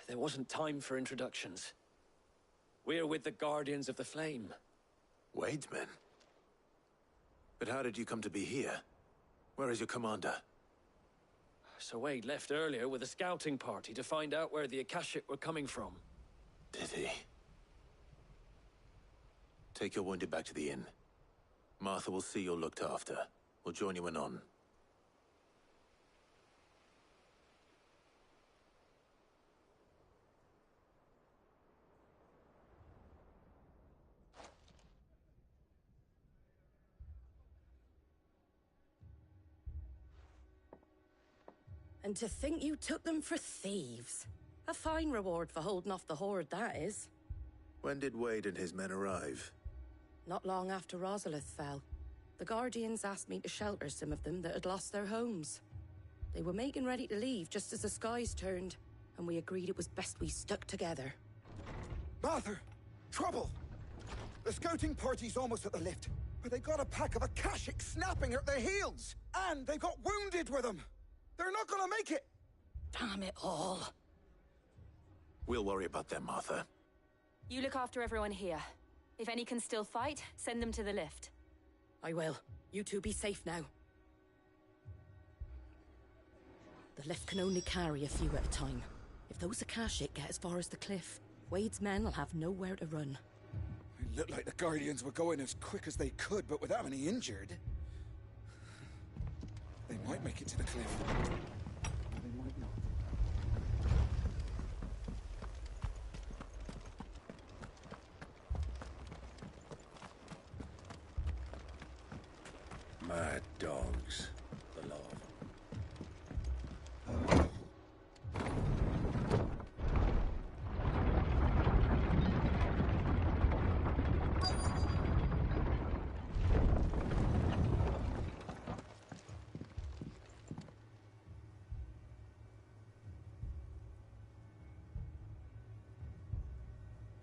There wasn't time for introductions. We're with the Guardians of the Flame. Wade's men? But how did you come to be here? Where is your commander? Sir Wade left earlier with a scouting party to find out where the Akashic were coming from. Did he? Take your wounded back to the inn. Martha will see you're looked after. We'll join you anon. And to think you took them for thieves. A fine reward for holding off the horde, that is. When did Wade and his men arrive? Not long after Rosalith fell. The Guardians asked me to shelter some of them that had lost their homes. They were making ready to leave just as the skies turned, and we agreed it was best we stuck together. Martha! Trouble! The scouting party's almost at the lift, but they got a pack of Akashic snapping at their heels! And they got wounded with them! They're not gonna make it! Damn it all. We'll worry about them, Martha. You look after everyone here. If any can still fight, send them to the lift. I will. You two be safe now. The lift can only carry a few at a time. If those Akashic get as far as the cliff, Wade's men will have nowhere to run. It looked like the Guardians were going as quick as they could, but without any injured. They might make it to the cliff. They might not. Mad dogs, the lot.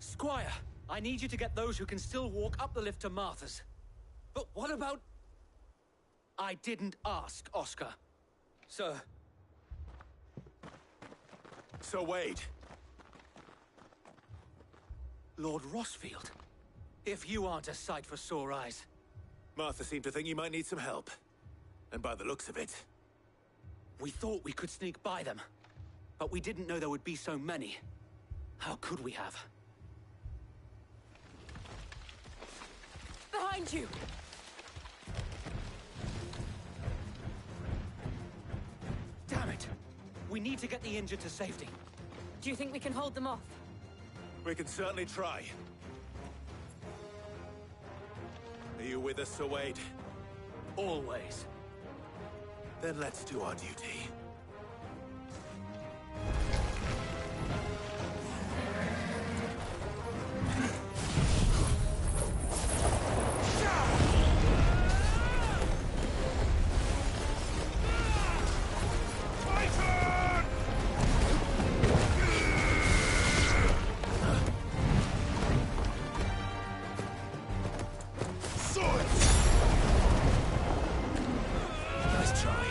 Squire, I need you to get those who can still walk up the lift to Martha's. But what about... I didn't ask, Oscar. Sir. Sir Wade. Lord Rossfield. If you aren't a sight for sore eyes. Martha seemed to think you might need some help. And by the looks of it... We thought we could sneak by them. But we didn't know there would be so many. How could we have? Behind you! Damn it! We need to get the injured to safety. Do you think we can hold them off? We can certainly try. Are you with us, Sir Wade? Always. Then let's do our duty. Nice try.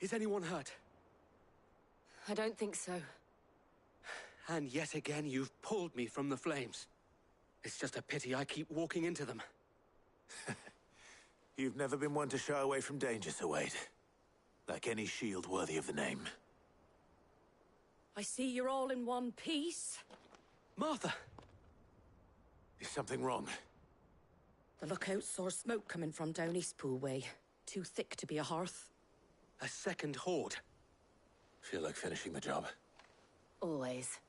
Is anyone hurt? I don't think so. And yet again, you've pulled me from the flames. It's just a pity I keep walking into them. You've never been one to shy away from danger, Sir Wade. Like any shield worthy of the name. I see you're all in one piece. Martha! Is something wrong? The lookout saw smoke coming from down Eastpool way. Too thick to be a hearth. A second horde. Feel like finishing the job? Always.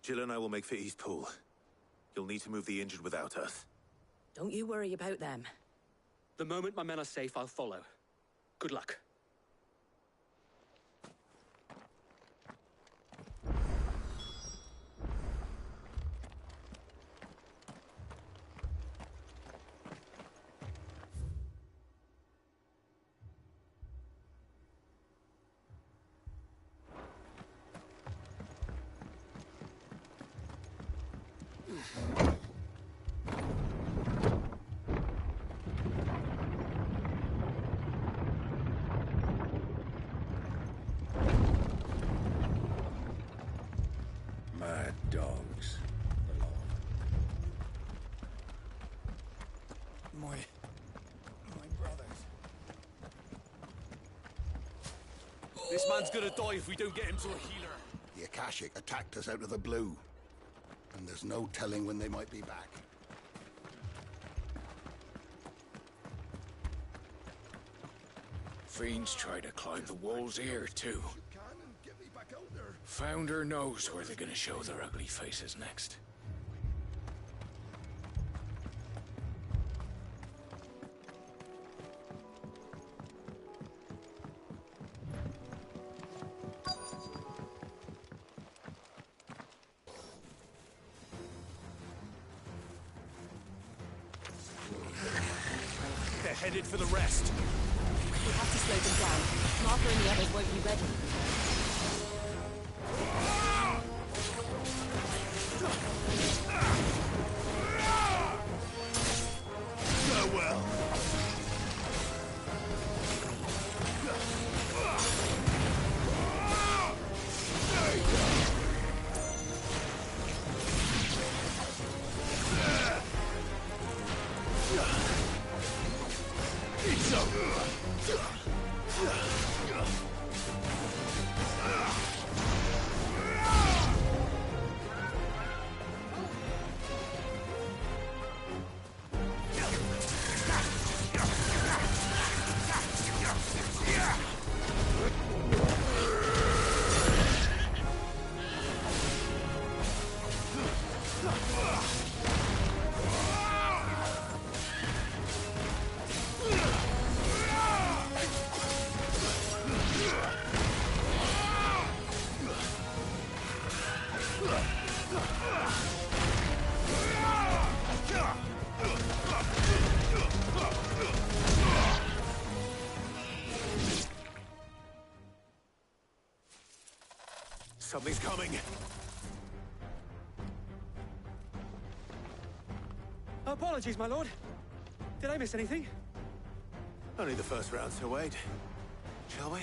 Jill and I will make for East Pool. You'll need to move the injured without us. Don't you worry about them. The moment my men are safe, I'll follow. Good luck. Mad dogs. My brothers. This man's gonna die if we don't get him to a healer. The Akashic attacked us out of the blue. And there's no telling when they might be back. Fiends try to climb the walls here, too. Founder knows where they're gonna show their ugly faces next. They're headed for the rest. We have to slow them down. Martha and the others won't be ready. Go well. Something's coming. Apologies, my lord. Did I miss anything? Only the first round to wait. Shall we?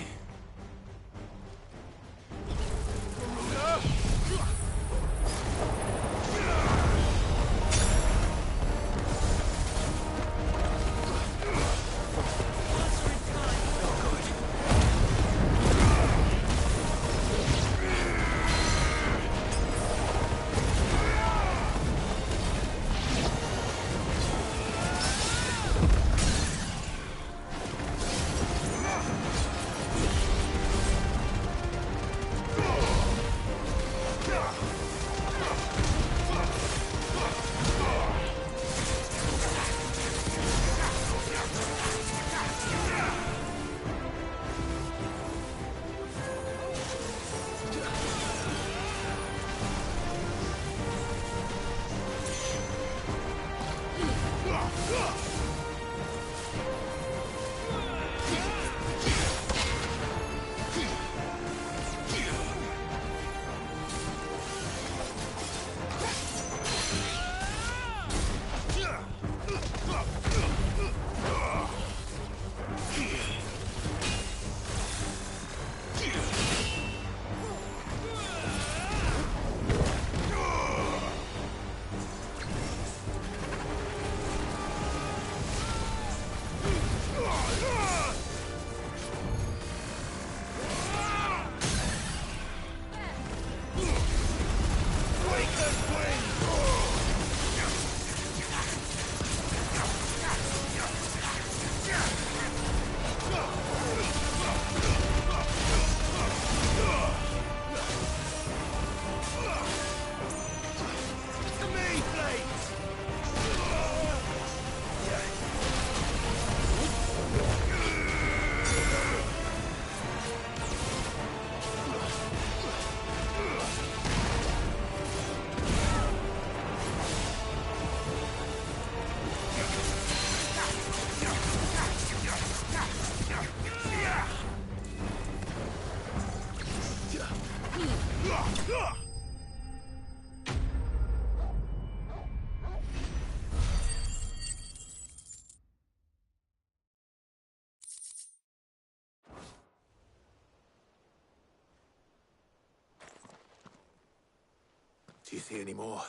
Do you see any more?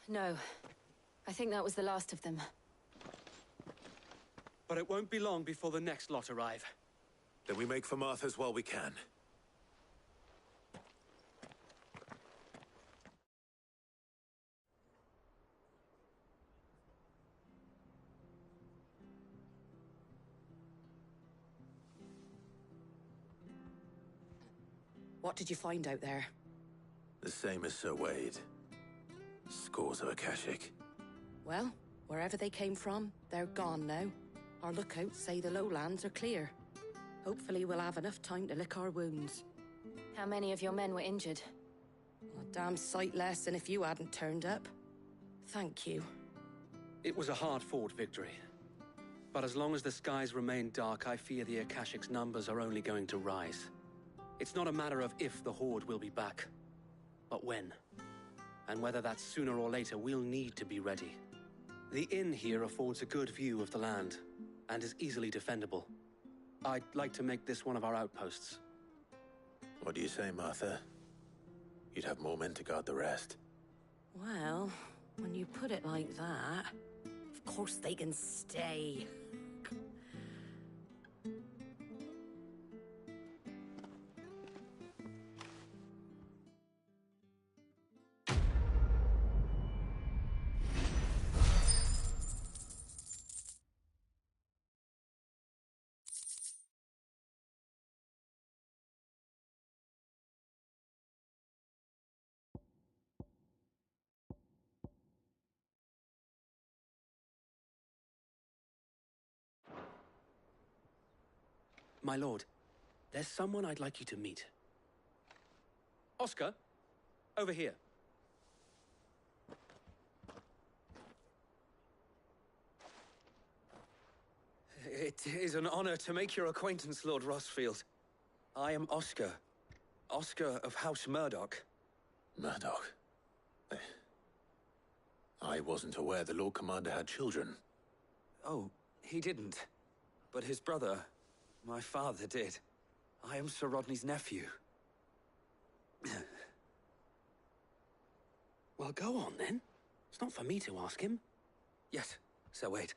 No. I think that was the last of them. But it won't be long before the next lot arrive. Then we make for Martha's while we can. What did you find out there? The same as Sir Wade. Scores of Akashic. Well, wherever they came from, they're gone now. Our lookouts say the lowlands are clear. Hopefully we'll have enough time to lick our wounds. How many of your men were injured? A damn sight less than if you hadn't turned up. Thank you. It was a hard-fought victory. But as long as the skies remain dark, I fear the Akashic's numbers are only going to rise. It's not a matter of if the Horde will be back, but when. And whether that's sooner or later, we'll need to be ready. The inn here affords a good view of the land, and is easily defendable. I'd like to make this one of our outposts. What do you say, Martha? You'd have more men to guard the rest. Well, when you put it like that, of course they can stay. My lord, there's someone I'd like you to meet. Oscar, over here. It is an honor to make your acquaintance, Lord Rossfield. I am Oscar. Oscar of House Murdoch. Murdoch? I wasn't aware the Lord Commander had children. Oh, he didn't. But his brother, my father, did. I am Sir Rodney's nephew. Well, go on, then. It's not for me to ask him. Yes, Sir Wade.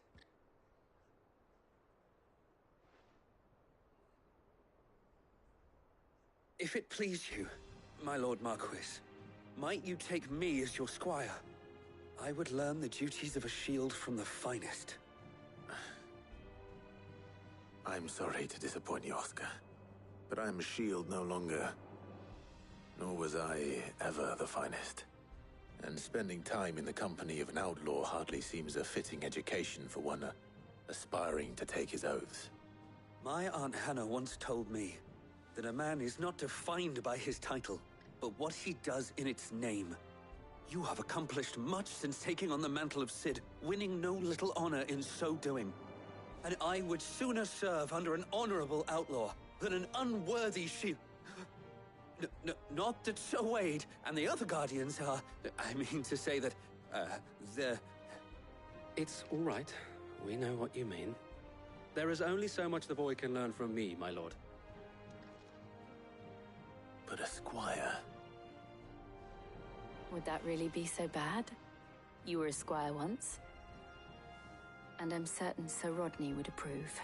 If it please you, my Lord Marquis, might you take me as your squire? I would learn the duties of a shield from the finest. I'm sorry to disappoint you, Oscar, but I'm a shield no longer. Nor was I ever the finest. And spending time in the company of an outlaw hardly seems a fitting education for one aspiring to take his oaths. My Aunt Hannah once told me that a man is not defined by his title, but what he does in its name. You have accomplished much since taking on the mantle of Cid, winning no little honor in so doing. And I would sooner serve under an honorable outlaw than an unworthy shield. Not that Sir Wade and the other Guardians are... I mean to say that, they're... It's all right. We know what you mean. There is only so much the boy can learn from me, my lord. But a squire... Would that really be so bad? You were a squire once. And I'm certain Sir Rodney would approve.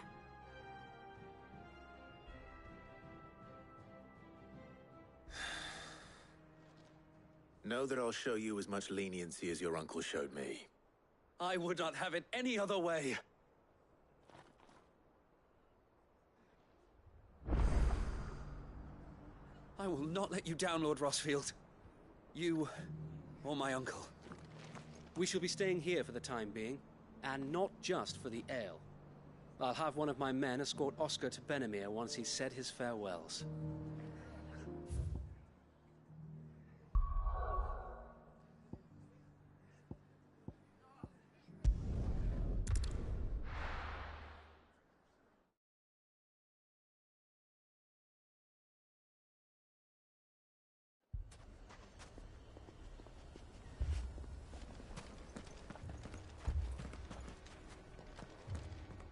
Know that I'll show you as much leniency as your uncle showed me. I would not have it any other way. I will not let you down, Lord Rossfield. You, or my uncle. We shall be staying here for the time being, and not just for the ale. I'll have one of my men escort Oscar to Benimir once he's said his farewells.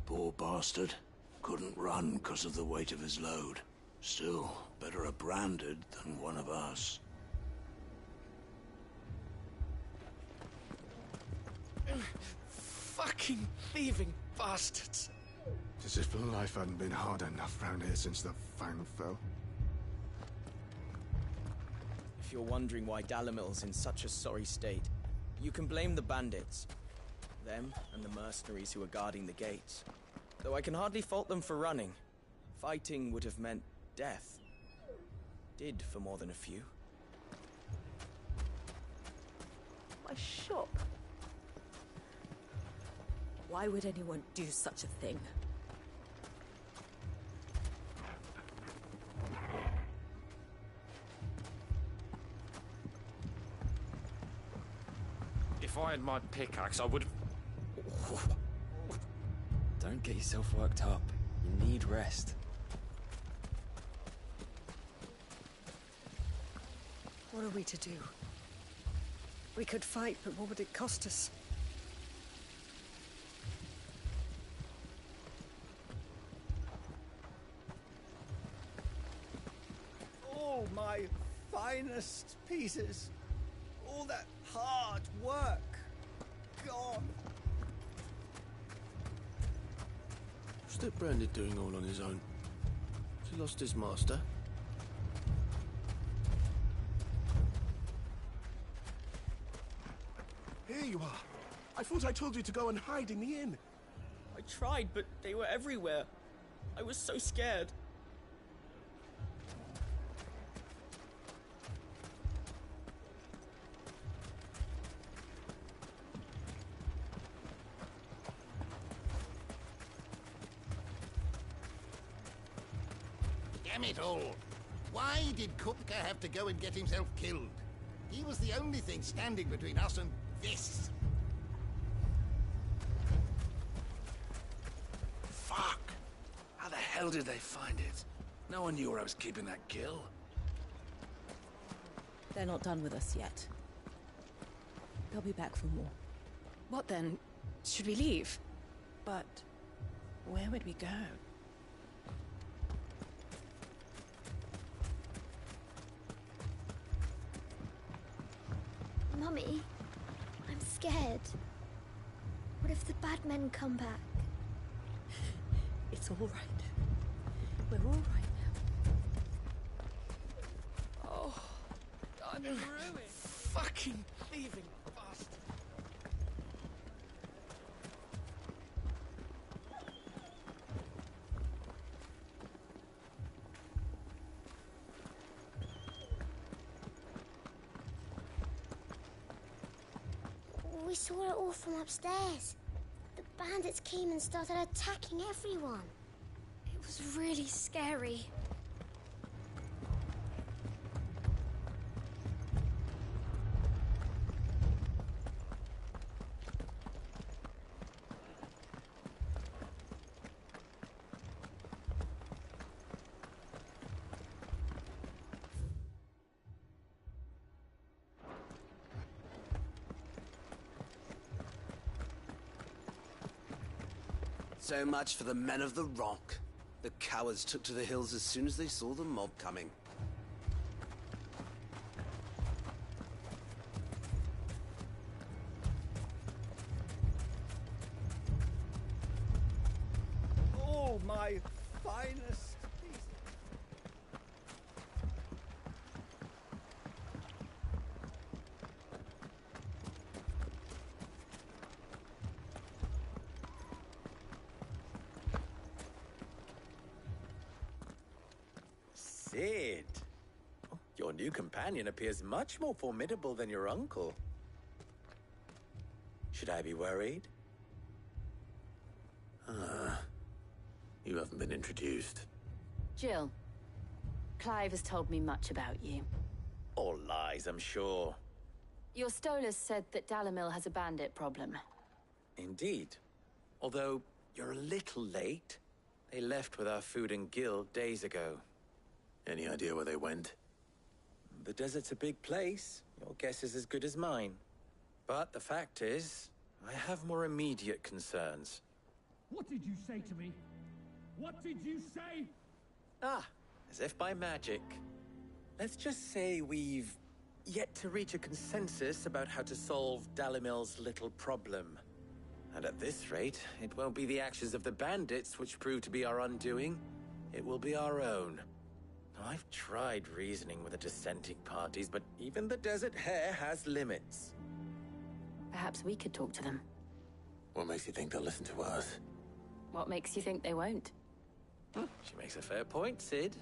Poor bastard. Couldn't run because of the weight of his load. Still, better a branded than one of us. Fucking thieving bastards. As if life hadn't been hard enough round here since the Fang fell. If you're wondering why Dalimil's in such a sorry state, you can blame the bandits. Them and the mercenaries who are guarding the gates. Though I can hardly fault them for running. Fighting would have meant death. Did for more than a few. My shop. Why would anyone do such a thing? If I had my pickaxe, I would have... Don't get yourself worked up. You need rest. What are we to do? We could fight, but what would it cost us? All my finest pieces. All that hard work. Gone. What's that Branded doing all on his own? Has he lost his master? Here you are. I thought I told you to go and hide in the inn. I tried, but they were everywhere. I was so scared. Damn it all! Why did Kupka have to go and get himself killed? He was the only thing standing between us and this. Fuck! How the hell did they find it? No one knew where I was keeping that kill. They're not done with us yet. They'll be back for more. What then? Should we leave? But where would we go? Mummy, I'm scared. What if the bad men come back? It's all right. We're all right now. Oh, I'm ruined. Fucking thieving bastard. We saw it all from upstairs. The bandits came and started attacking everyone. It was really scary. So much for the men of the Rock. The cowards took to the hills as soon as they saw the mob coming. All my finest pieces. Sid. Your new companion appears much more formidable than your uncle. Should I be worried? You haven't been introduced. Jill, Clive has told me much about you. All lies, I'm sure. Your Stolas said that Dalimil has a bandit problem. Indeed. Although, you're a little late. They left with our food and guild days ago. Any idea where they went? The desert's a big place. Your guess is as good as mine. But the fact is, I have more immediate concerns. What did you say to me? What did you say? Ah, as if by magic. Let's just say we've yet to reach a consensus about how to solve Dalimil's little problem. And at this rate, it won't be the actions of the bandits which prove to be our undoing. It will be our own. I've tried reasoning with the dissenting parties, but even the Desert Hare has limits. Perhaps we could talk to them. What makes you think they'll listen to us? What makes you think they won't? She makes a fair point, Sid.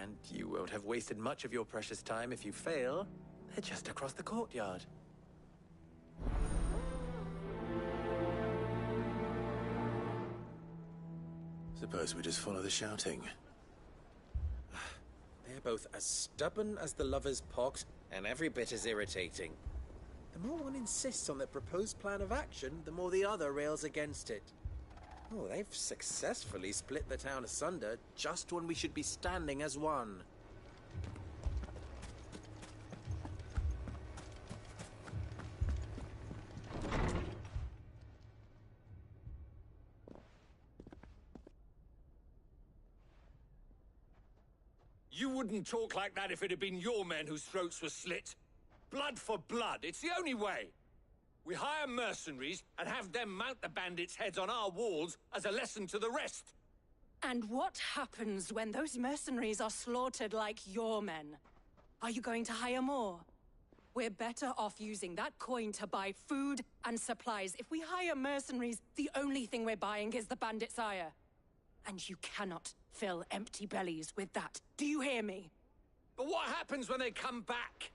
And you won't have wasted much of your precious time if you fail. They're just across the courtyard. Suppose we just follow the shouting. They're both as stubborn as the lover's pox, and every bit as irritating. The more one insists on their proposed plan of action, the more the other rails against it. Oh, they've successfully split the town asunder just when we should be standing as one. You wouldn't talk like that if it had been your men whose throats were slit. Blood for blood, it's the only way. We hire mercenaries and have them mount the bandits' heads on our walls as a lesson to the rest. And what happens when those mercenaries are slaughtered like your men? Are you going to hire more? We're better off using that coin to buy food and supplies. If we hire mercenaries, the only thing we're buying is the bandits' ire. And you cannot fill empty bellies with that. Do you hear me? But what happens when they come back?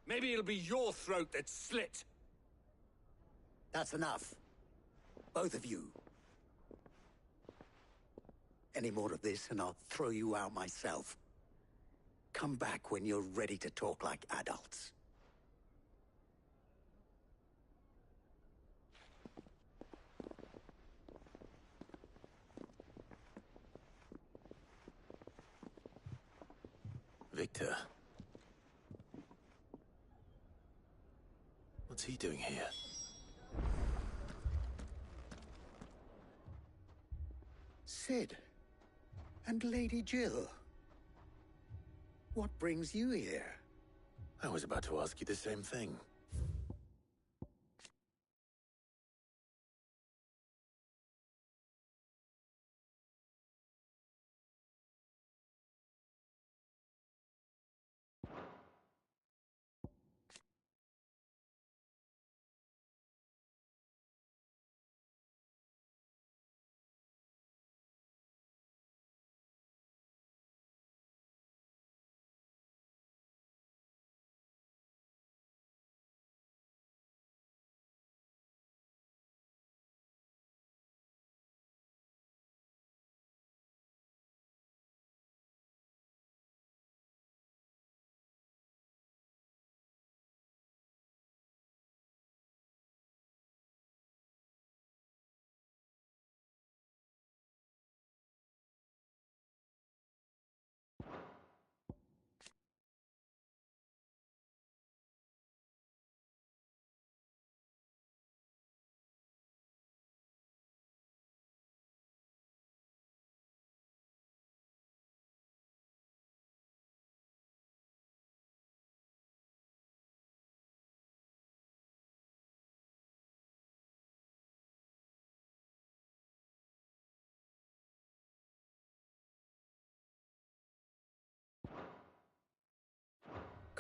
Maybe it'll be your throat that's slit. That's enough. Both of you. Any more of this and I'll throw you out myself. Come back when you're ready to talk like adults. Victor. What's he doing here? Sid. And Lady Jill. What brings you here? I was about to ask you the same thing.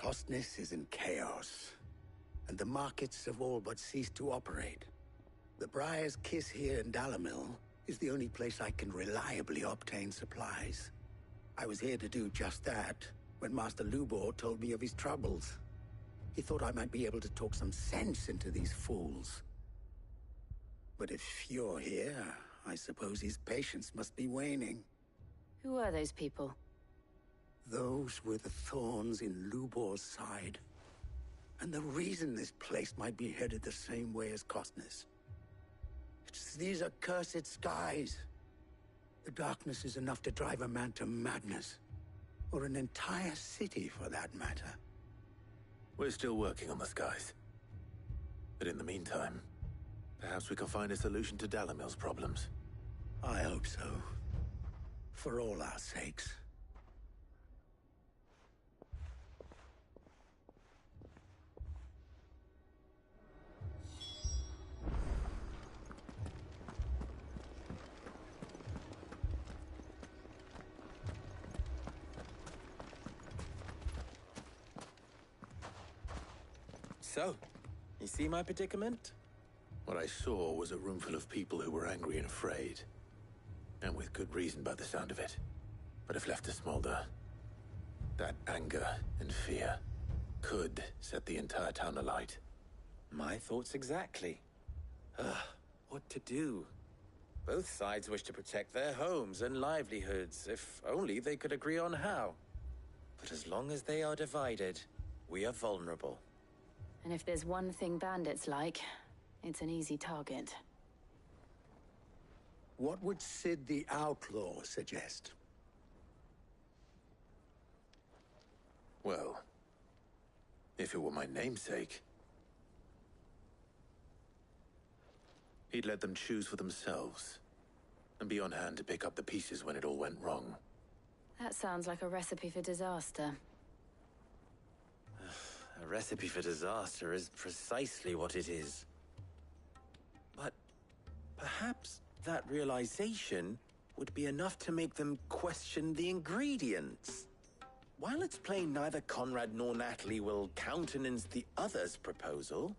Costness is in chaos, and the markets have all but ceased to operate. The Briar's Kiss here in Dalamil is the only place I can reliably obtain supplies. I was here to do just that when Master Lubor told me of his troubles. He thought I might be able to talk some sense into these fools. But if you're here, I suppose his patience must be waning. Who are those people? Those were the thorns in Lubor's side. And the reason this place might be headed the same way as Costness. It's these accursed skies. The darkness is enough to drive a man to madness. Or an entire city, for that matter. We're still working on the skies. But in the meantime, perhaps we can find a solution to Dalamil's problems. I hope so. For all our sakes. So, you see my predicament? What I saw was a room full of people who were angry and afraid. And with good reason by the sound of it. But if left to smolder, that anger and fear could set the entire town alight. My thoughts exactly. What to do? Both sides wish to protect their homes and livelihoods, if only they could agree on how. But as long as they are divided, we are vulnerable. And if there's one thing bandits like, it's an easy target. What would Sid the Outlaw suggest? Well, if it were my namesake, he'd let them choose for themselves, and be on hand to pick up the pieces when it all went wrong. That sounds like a recipe for disaster. A recipe for disaster is precisely what it is. But perhaps that realization would be enough to make them question the ingredients. While it's plain neither Conrad nor Natalie will countenance the other's proposal,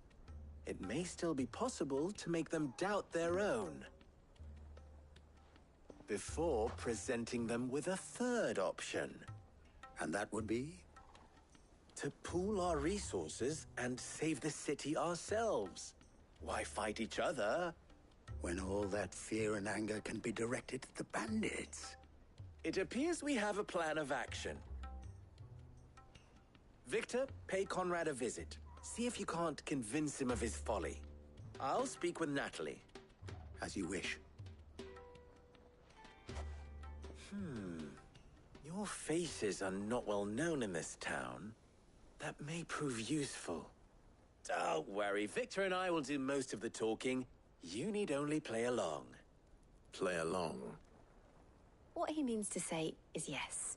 it may still be possible to make them doubt their own. Before presenting them with a third option. And that would be? To pool our resources and save the city ourselves. Why fight each other? When all that fear and anger can be directed at the bandits. It appears we have a plan of action. Victor, pay Conrad a visit. See if you can't convince him of his folly. I'll speak with Natalie. As you wish. Your faces are not well known in this town. That may prove useful. Don't worry, Victor and I will do most of the talking. You need only play along. Play along? What he means to say is yes.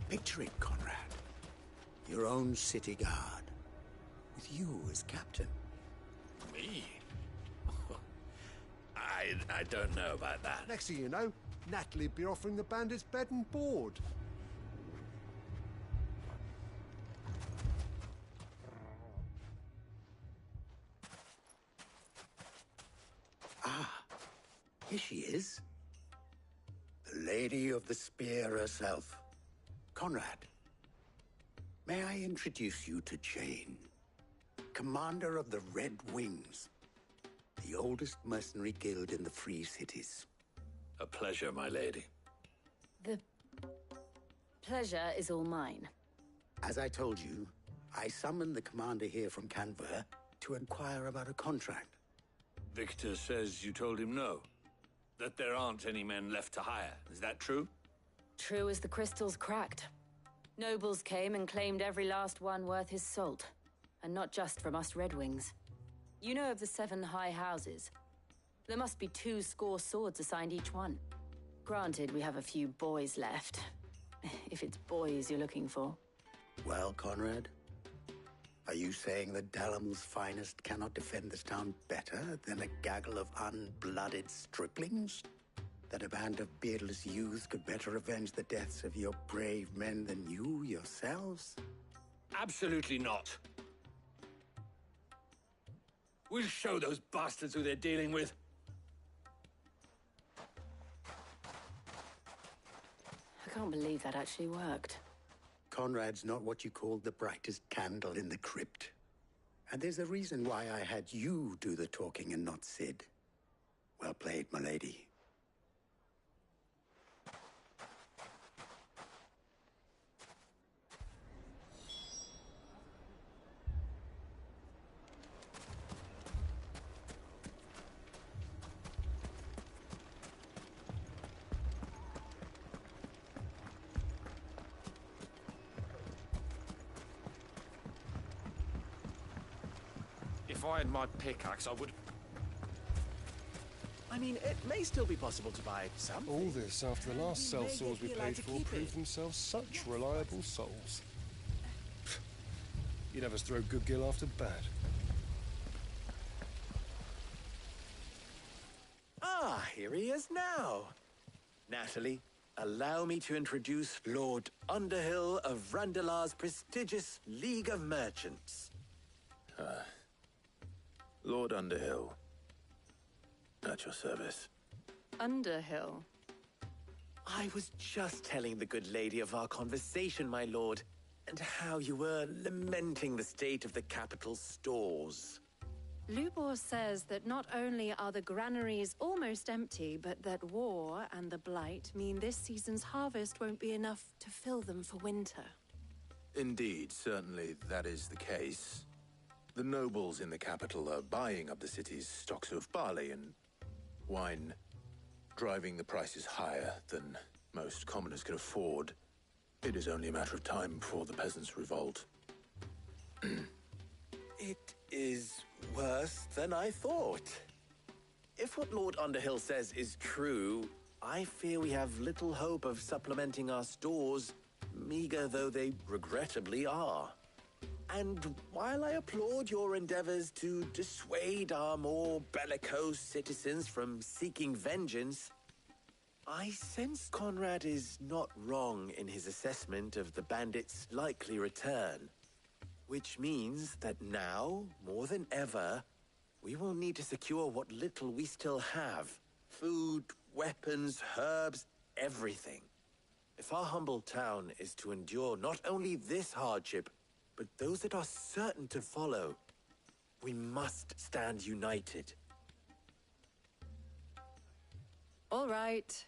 Picture it, Conrad. Your own city guard. With you as captain. Me? I don't know about that. Next thing you know, Natalie'd be offering the bandits bed and board. Ah, here she is. The Lady of the Spear herself. Conrad, may I introduce you to Jane, commander of the Red Wings, the oldest mercenary guild in the Free Cities. A pleasure, my lady. The pleasure is all mine. As I told you, I summoned the commander here from Canver to inquire about a contract. Victor says you told him no. That there aren't any men left to hire. Is that true? True as the crystals cracked. Nobles came and claimed every last one worth his salt. And not just from us Red Wings. You know of the 7 high houses. There must be 2 swords assigned each one. Granted, we have a few boys left. If it's boys you're looking for. Well, Conrad, are you saying that Dalamil's finest cannot defend this town better than a gaggle of unblooded striplings? That a band of beardless youths could better avenge the deaths of your brave men than you yourselves? Absolutely not. We'll show those bastards who they're dealing with. I can't believe that actually worked. Conrad's not what you called the brightest candle in the crypt. And there's a reason why I had you do the talking and not Sid. Well played, my lady. If I had my pickaxe, I would... I mean, it may still be possible to buy some. All this after the last sellswords we paid for proved themselves such reliable souls. You'd have us throw good gill after bad. Ah, here he is now. Natalie, allow me to introduce Lord Underhill of Randalar's prestigious League of Merchants. Lord Underhill. At your service. Underhill? I was just telling the good lady of our conversation, my lord, and how you were lamenting the state of the capital's stores. Lubor says that not only are the granaries almost empty, but that war and the Blight mean this season's harvest won't be enough to fill them for winter. Indeed, certainly that is the case. The nobles in the capital are buying up the city's stocks of barley and wine, driving the prices higher than most commoners can afford. It is only a matter of time before the peasants revolt. It is worse than I thought. If what Lord Underhill says is true, I fear we have little hope of supplementing our stores, meager though they regrettably are. And while I applaud your endeavors to dissuade our more bellicose citizens from seeking vengeance, I sense Conrad is not wrong in his assessment of the bandits' likely return. Which means that now, more than ever, we will need to secure what little we still have. Food, weapons, herbs, everything. If our humble town is to endure not only this hardship, but those that are certain to follow, we must stand united. All right.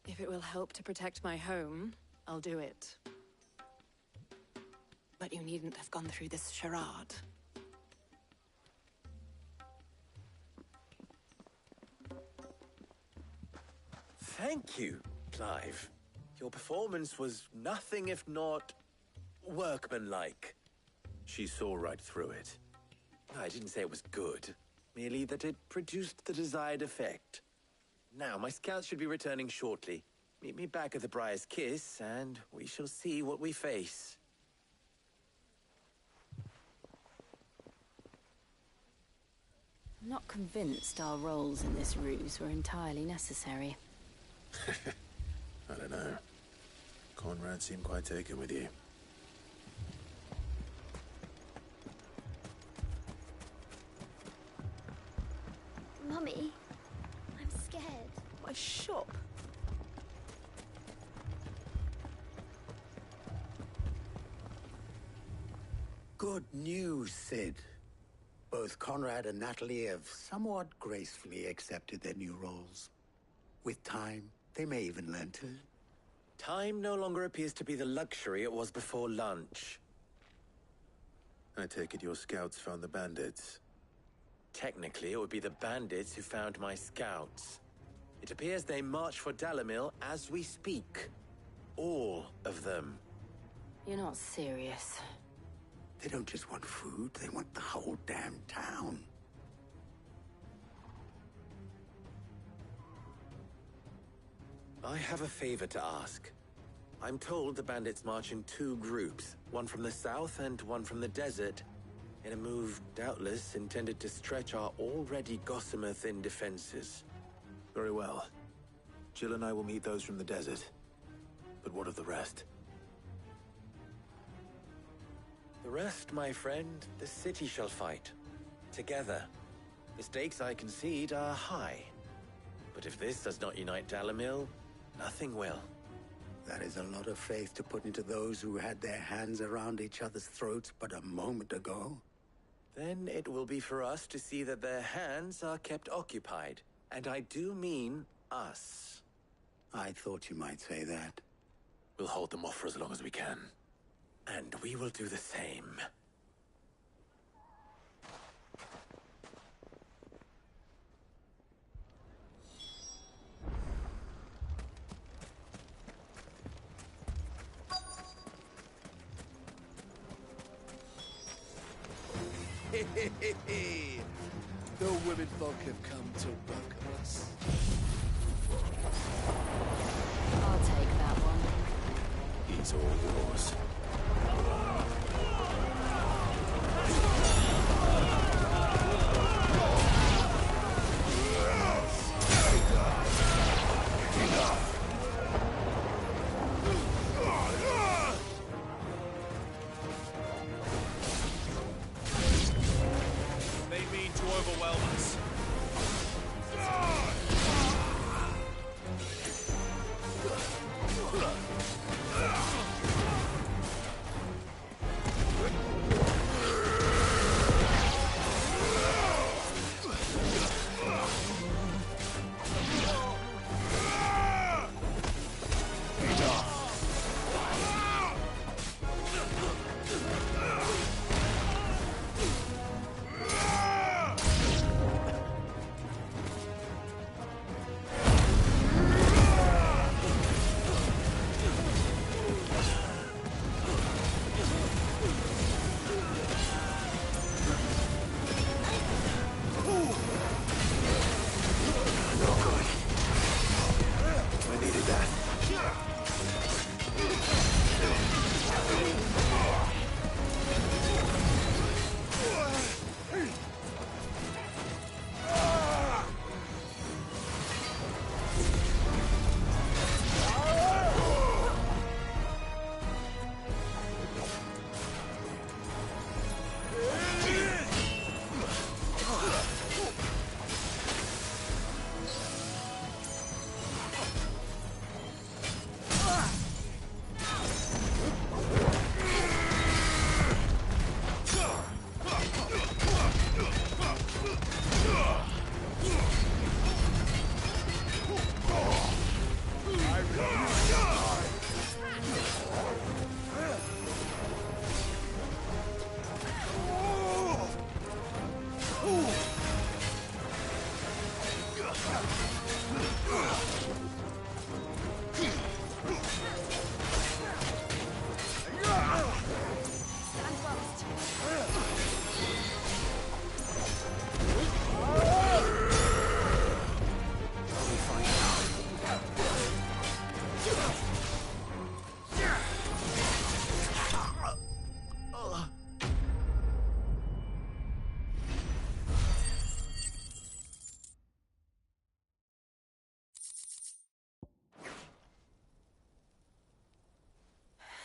If it will help to protect my home, I'll do it. But you needn't have gone through this charade. Thank you, Clive. Your performance was nothing if not workmanlike. She saw right through it. I didn't say it was good, merely that it produced the desired effect. Now, my scouts should be returning shortly. Meet me back at the Briar's Kiss, and we shall see what we face. I'm not convinced our roles in this ruse were entirely necessary. I don't know. Conrad seemed quite taken with you. Mummy, I'm scared. My shop. Good news, Sid. Both Conrad and Natalie have somewhat gracefully accepted their new roles. With time, they may even learn to. Time no longer appears to be the luxury it was before lunch. I take it your scouts found the bandits. Technically, it would be the bandits who found my scouts. It appears they march for Dalamil as we speak. All of them. You're not serious. They don't just want food, they want the whole damn town. I have a favor to ask. I'm told the bandits march in two groups, one from the south and one from the desert, in a move doubtless intended to stretch our already gossamer-thin defenses. Very well. Jill and I will meet those from the desert. But what of the rest? The rest, my friend, the city shall fight. Together. The stakes, I concede, are high. But if this does not unite Dalamil, nothing will. That is a lot of faith to put into those who had their hands around each other's throats but a moment ago. Then it will be for us to see that their hands are kept occupied. And I do mean us. I thought you might say that. We'll hold them off for as long as we can. And we will do the same. The women folk have come to welcome us. I'll take that one. He's all yours. overwhelm us.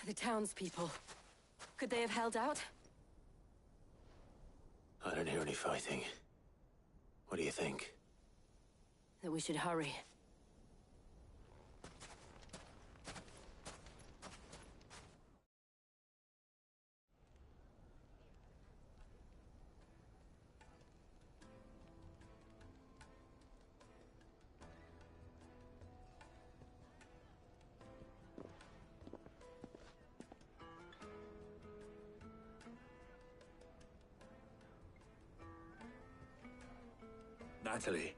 The townspeople. Could they have held out? I don't hear any fighting. What do you think? That we should hurry. Natalie,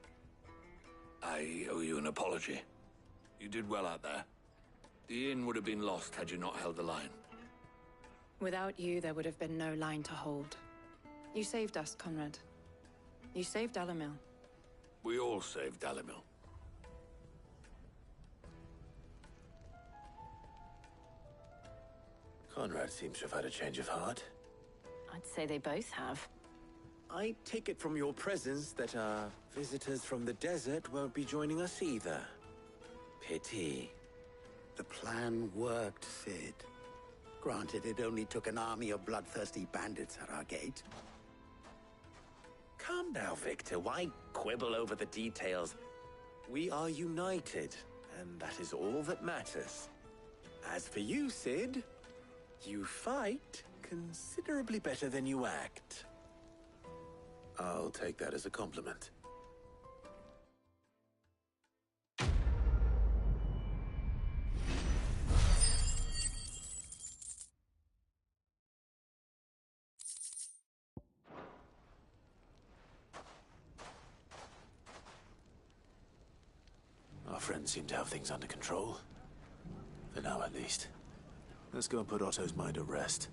I owe you an apology. You did well out there. The inn would have been lost had you not held the line. Without you, there would have been no line to hold. You saved us, Conrad. You saved Dalamil. We all saved Dalamil. Conrad seems to have had a change of heart. I'd say they both have. I take it from your presence that our visitors from the desert won't be joining us either. Pity. The plan worked, Sid. Granted, it only took an army of bloodthirsty bandits at our gate. Calm now, Victor. Why quibble over the details? We are united, and that is all that matters. As for you, Sid, you fight considerably better than you act. I'll take that as a compliment. Our friends seem to have things under control. For now, at least. Let's go and put Otto's mind at rest.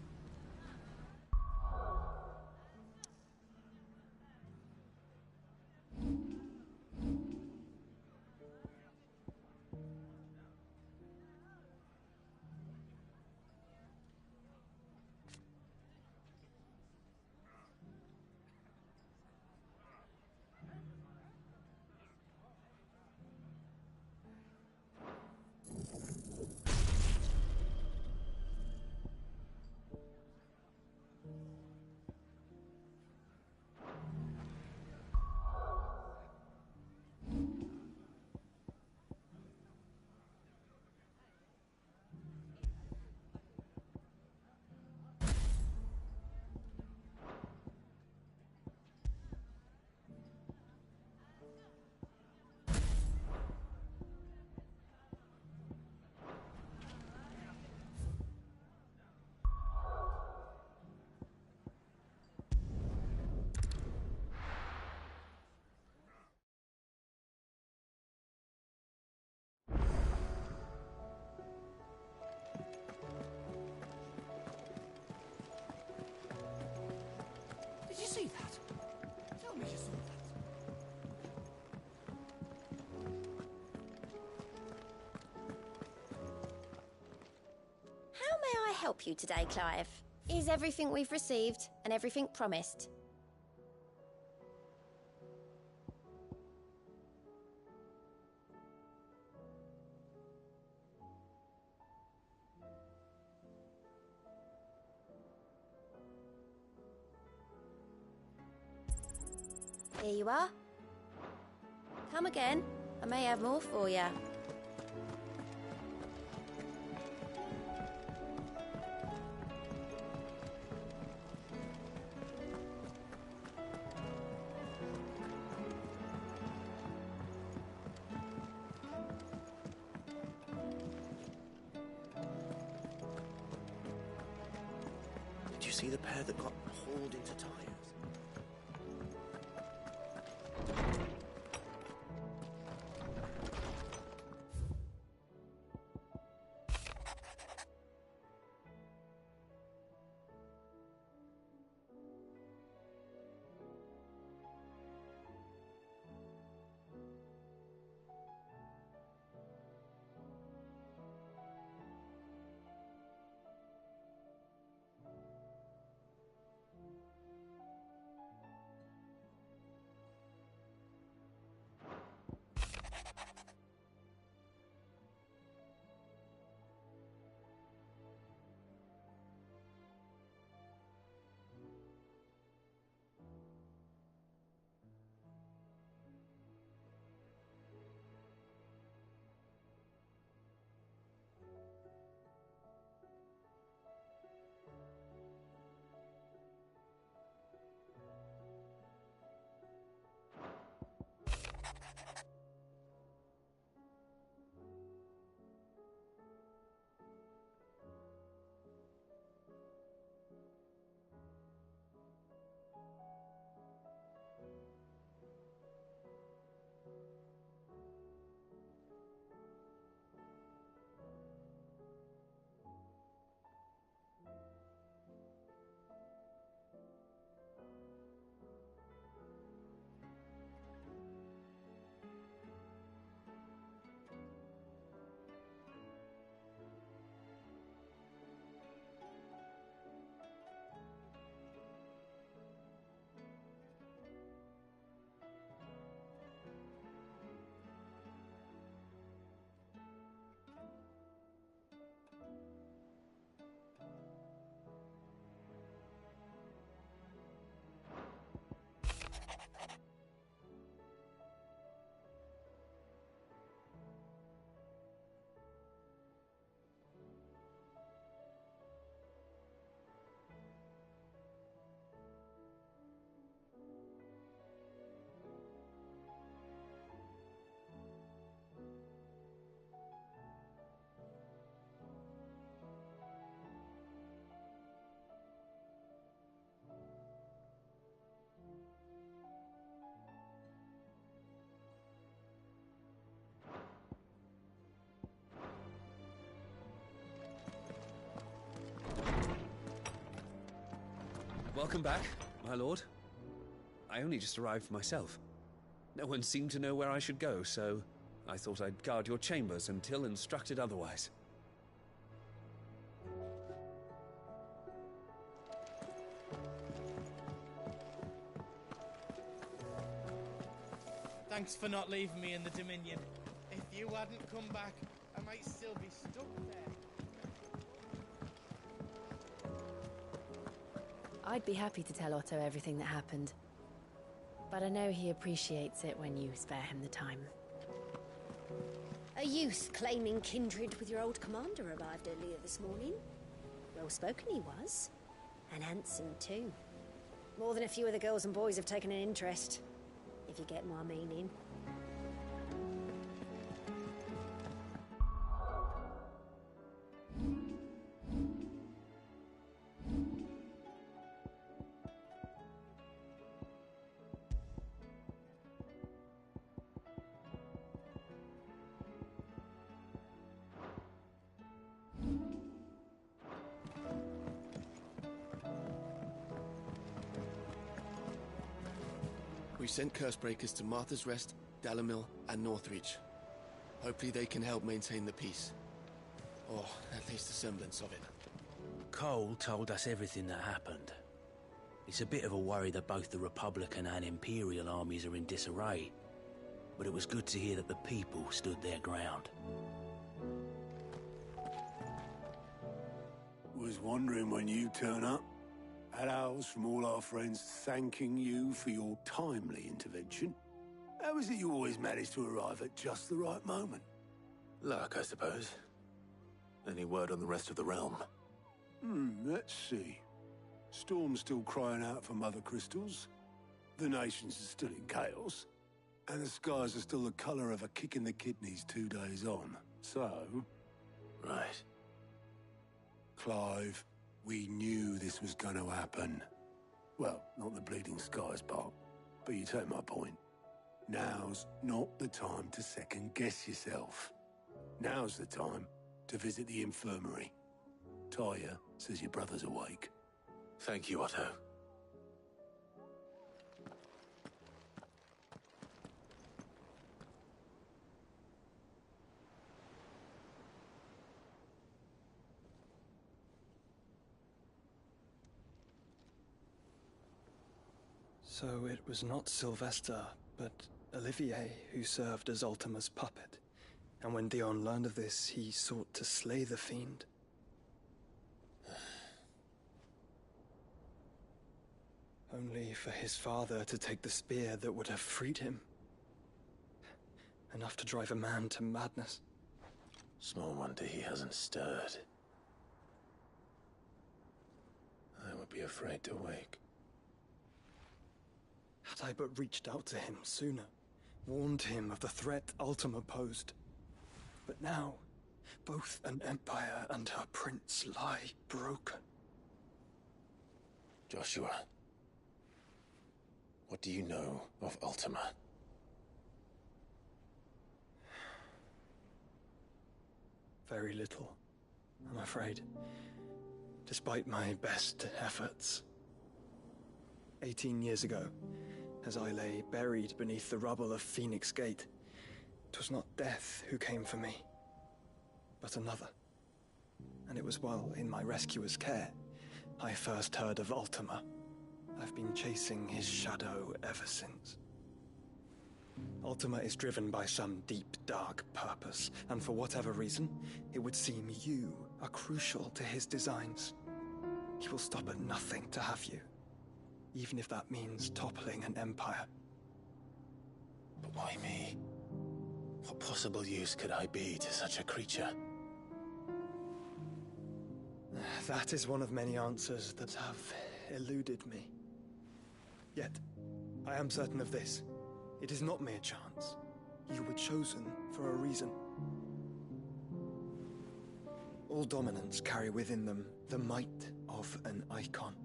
help you today, Clive? Is everything we've received and everything promised? Here you are. Come again. I may have more for you. Did you see the pair that got hauled into tires? Welcome back, my lord. I only just arrived myself. No one seemed to know where I should go, so I thought I'd guard your chambers until instructed otherwise. Thanks for not leaving me in the Dominion. If you hadn't come back, I might still be stuck there. I'd be happy to tell Otto everything that happened. But I know he appreciates it when you spare him the time. A youth claiming kindred with your old commander arrived earlier this morning. Well spoken he was. And handsome too. More than a few of the girls and boys have taken an interest, if you get my meaning. We sent Cursebreakers to Martha's Rest, Dalamil, and Northreach. Hopefully they can help maintain the peace. Or at least a semblance of it. Cole told us everything that happened. It's a bit of a worry that both the Republican and Imperial armies are in disarray, but it was good to hear that the people stood their ground. Was wondering when you turn up. Had owls from all our friends thanking you for your timely intervention. How is it you always manage to arrive at just the right moment? Luck, I suppose. Any word on the rest of the realm? Let's see. Storm's still crying out for mother crystals. The nations are still in chaos. And the skies are still the colour of a kick in the kidneys 2 days on. So... Right. Clive, we knew this was going to happen. Well, not the bleeding skies part, but you take my point. Now's not the time to second-guess yourself. Now's the time to visit the infirmary. Talia says your brother's awake. Thank you, Otto. So it was not Sylvester, but Olivier who served as Ultima's puppet. And when Dion learned of this, he sought to slay the fiend. Only for his father to take the spear that would have freed him. Enough to drive a man to madness. Small wonder he hasn't stirred. I would be afraid to wake. Had I but reached out to him sooner, warned him of the threat Ultima posed. But now, both an empire and her prince lie broken. Joshua, what do you know of Ultima? Very little, I'm afraid. Despite my best efforts. 18 years ago, as I lay buried beneath the rubble of Phoenix Gate, 'twas not death who came for me, but another. And it was while in my rescuer's care, I first heard of Ultima. I've been chasing his shadow ever since. Ultima is driven by some deep, dark purpose, and for whatever reason, it would seem you are crucial to his designs. He will stop at nothing to have you, even if that means toppling an empire. But why me? What possible use could I be to such a creature? That is one of many answers that have eluded me. Yet, I am certain of this. It is not mere chance. You were chosen for a reason. All dominants carry within them the might of an icon.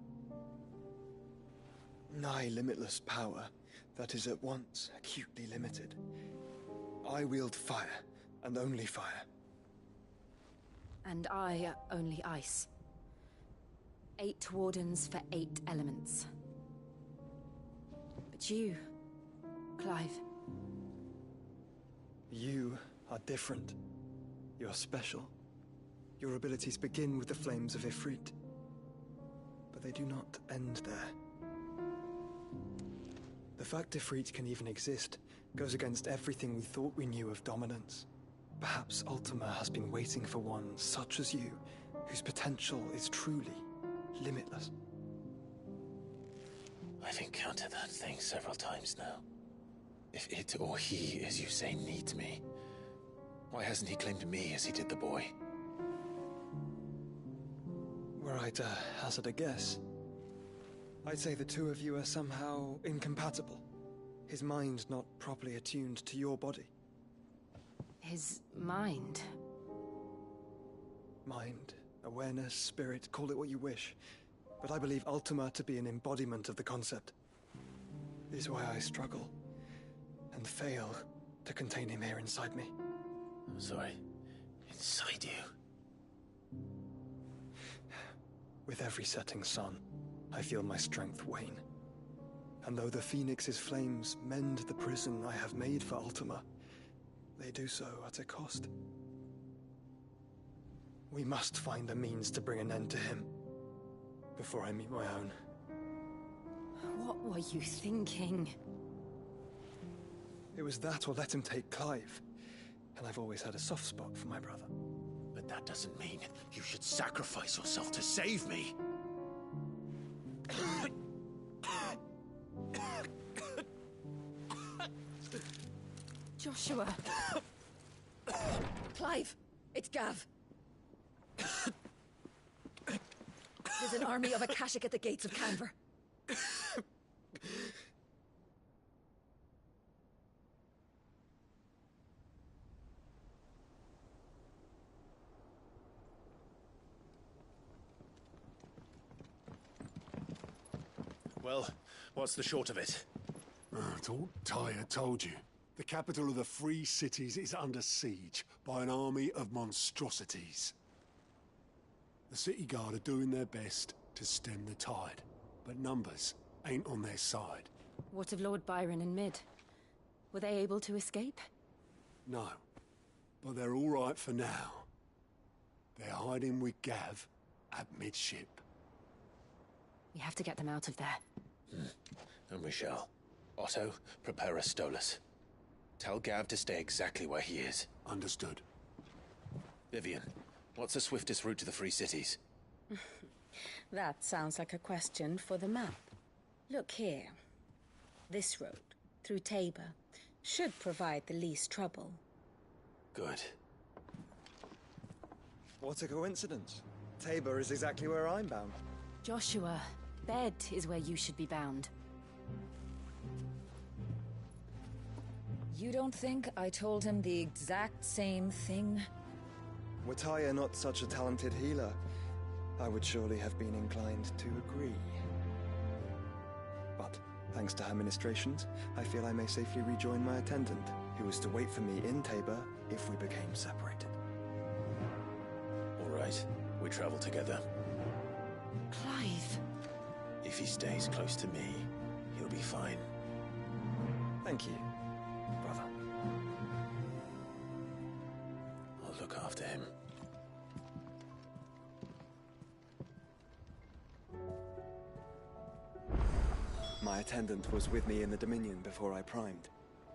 Nigh limitless power that is at once acutely limited. I wield fire, and only fire. And I only ice. 8 wardens for 8 elements. But you, Clive. You are different. You're special. Your abilities begin with the flames of Ifrit. But they do not end there. The fact Ifrit can even exist goes against everything we thought we knew of dominance. Perhaps Ultima has been waiting for one such as you, whose potential is truly limitless. I've encountered that thing several times now. If it or he, as you say, needs me, why hasn't he claimed me as he did the boy? Were I to hazard a guess, I'd say the two of you are somehow incompatible. His mind not properly attuned to your body. His mind? Mind, awareness, spirit, call it what you wish. But I believe Ultima to be an embodiment of the concept. It is why I struggle and fail to contain him here inside me. I'm sorry. Inside you? With every setting sun, I feel my strength wane. And though the Phoenix's flames mend the prison I have made for Ultima, they do so at a cost. We must find a means to bring an end to him, before I meet my own. What were you thinking? It was that or let him take Clive. And I've always had a soft spot for my brother. But that doesn't mean you should sacrifice yourself to save me. Joshua! Clive! It's Gav! There's an army of Akashic at the gates of Canver. Well, what's the short of it? It's all Tyre told you. The capital of the Free Cities is under siege by an army of monstrosities. The city guard are doing their best to stem the tide, but numbers ain't on their side. What of Lord Byron and Mid? Were they able to escape? No, but they're all right for now. They're hiding with Gav at midship. We have to get them out of there. And we shall. Otto, prepare a Stolas. Tell Gav to stay exactly where he is. Understood. Vivian, what's the swiftest route to the Free Cities? That sounds like a question for the map. Look here. This road, through Tabor, should provide the least trouble. Good. What a coincidence. Tabor is exactly where I'm bound. Joshua, Bed is where you should be bound. You don't think I told him the exact same thing? Were Tyre not such a talented healer, I would surely have been inclined to agree. But, thanks to her ministrations, I feel I may safely rejoin my attendant, who was to wait for me in Tabor if we became separated. All right, we travel together. Clive! If he stays close to me, he'll be fine. Thank you, brother. I'll look after him. My attendant was with me in the Dominion before I primed.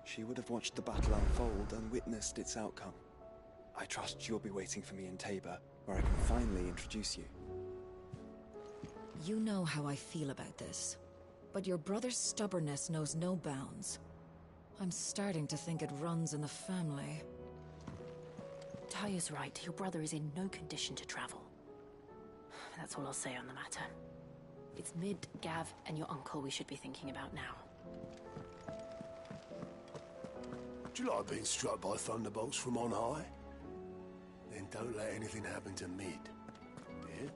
She would have watched the battle unfold and witnessed its outcome. I trust you'll be waiting for me in Tabor, where I can finally introduce you. You know how I feel about this, but your brother's stubbornness knows no bounds. I'm starting to think it runs in the family. Tyre's right. Your brother is in no condition to travel. That's all I'll say on the matter. It's Mid, Gav, and your uncle we should be thinking about now. Do you like being struck by thunderbolts from on high? Then don't let anything happen to Mid. Yeah?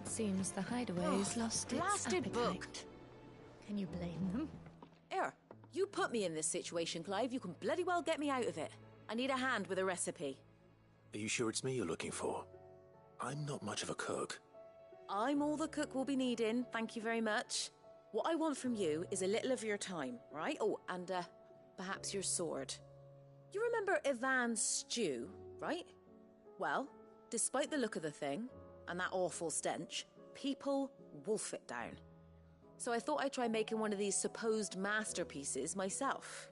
Seems the hideaway's lost its blasted appetite. book. Can you blame them? Here, you put me in this situation, Clive. You can bloody well get me out of it. I need a hand with a recipe. Are you sure it's me you're looking for? I'm not much of a cook. I'm all the cook will be needing, thank you very much. What I want from you is a little of your time, right? Oh, and perhaps your sword. You remember Ivan's stew, right? Well, despite the look of the thing, and that awful stench, people wolf it down. So I thought I'd try making one of these supposed masterpieces myself.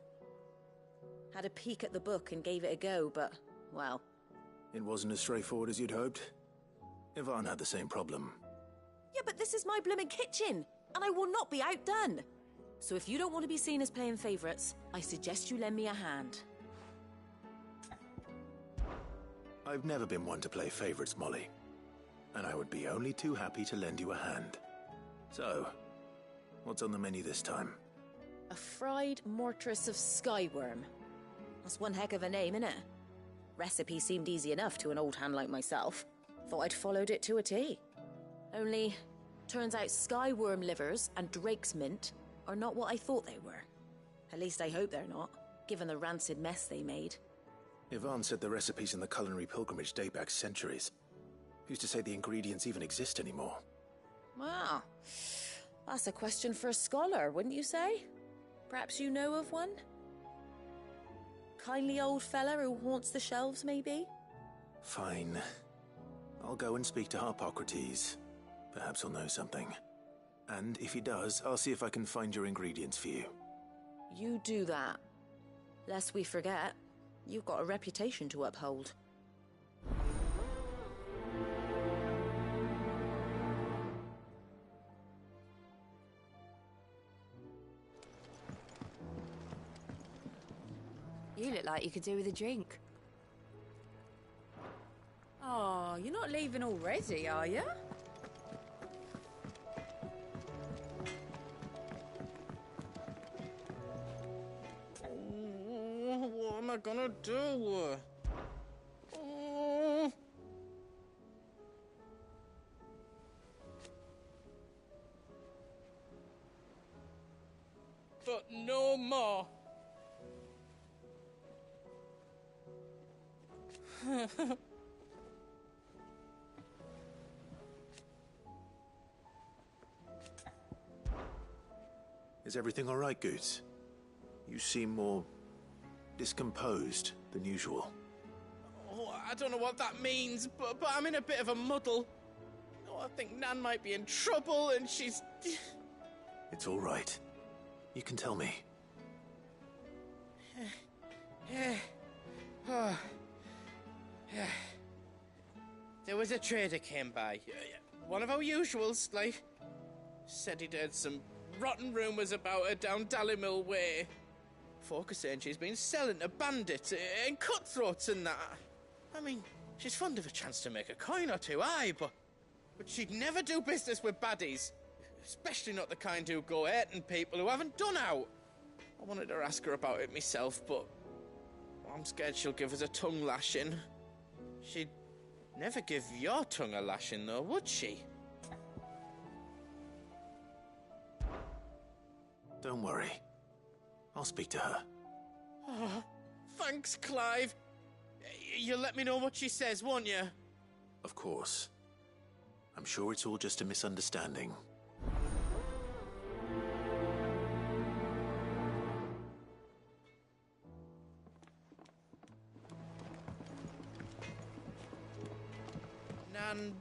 Had a peek at the book and gave it a go, but Well, It wasn't as straightforward as you'd hoped. Yvonne had the same problem. yeah, but this is my blooming kitchen, and I will not be outdone. So if you don't want to be seen as playing favourites, I suggest you lend me a hand. I've never been one to play favorites, Molly. And I would be only too happy to lend you a hand. So, what's on the menu this time? A fried mortress of skyworm. That's one heck of a name, innit? Recipe seemed easy enough to an old hand like myself. Thought I'd followed it to a T. Only, turns out skyworm livers and drake's mint are not what I thought they were. At least I hope they're not, given the rancid mess they made. Yvonne said the recipes in the culinary pilgrimage date back centuries. Who's to say the ingredients even exist anymore? Wow. That's a question for a scholar, wouldn't you say? Perhaps you know of one? Kindly old fella who haunts the shelves, maybe? Fine. I'll go and speak to Harpocrates. Perhaps he'll know something. And if he does, I'll see if I can find your ingredients for you. You do that. Lest we forget, you've got a reputation to uphold. You look like you could do with a drink. Oh, you're not leaving already, are you? What am I gonna do? Oh. But no more. Is everything all right, Goose? You seem more discomposed than usual. Oh, I don't know what that means, but I'm in a bit of a muddle. Oh, I think Nan might be in trouble, and she's... It's all right. You can tell me. Oh. There was a trader came by. One of our usuals, like. Said he'd heard some rotten rumours about her down Dalimil Way. Folk are saying she's been selling to bandits and cutthroats and that. I mean, she's fond of a chance to make a coin or two, aye, but she'd never do business with baddies. Especially not the kind who go hurting people who haven't done out. I wanted to ask her about it myself, but I'm scared she'll give us a tongue lashing. She'd never give your tongue a lashing, though, would she? Don't worry. I'll speak to her. Oh, thanks, Clive. You'll let me know what she says, won't you? Of course. I'm sure it's all just a misunderstanding. Nan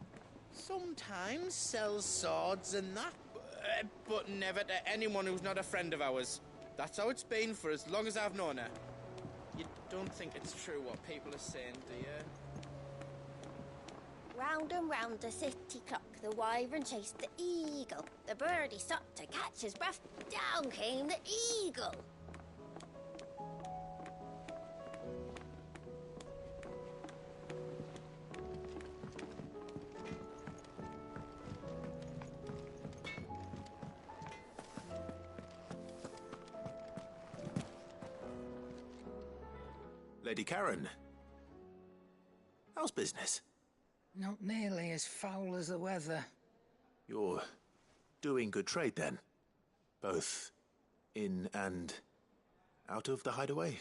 sometimes sells swords and that, but never to anyone who's not a friend of ours. That's how it's been for as long as I've known her. You don't think it's true what people are saying, do you? Round and round the city clock, the wyvern chased the eagle. The birdie stopped to catch his breath. Down came the eagle. Lady Karen. How's business? Not nearly as foul as the weather. You're doing good trade, then? Both in and out of the hideaway?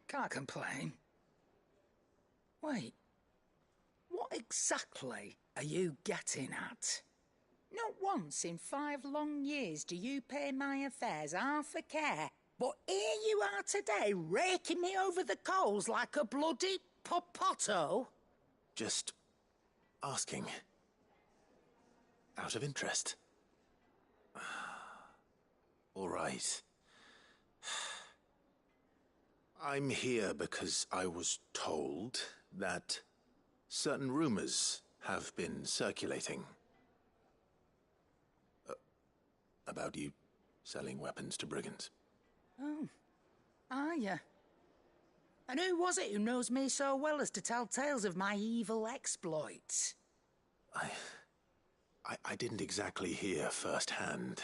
Can't complain. Wait. What exactly are you getting at? Not once in 5 long years do you pay my affairs half a care. But here you are today, raking me over the coals like a bloody popoto. Just asking. Out of interest. All right. I'm here because I was told that certain rumors have been circulating. About you selling weapons to brigands. Oh, are you? And who was it who knows me so well as to tell tales of my evil exploits? I didn't exactly hear firsthand.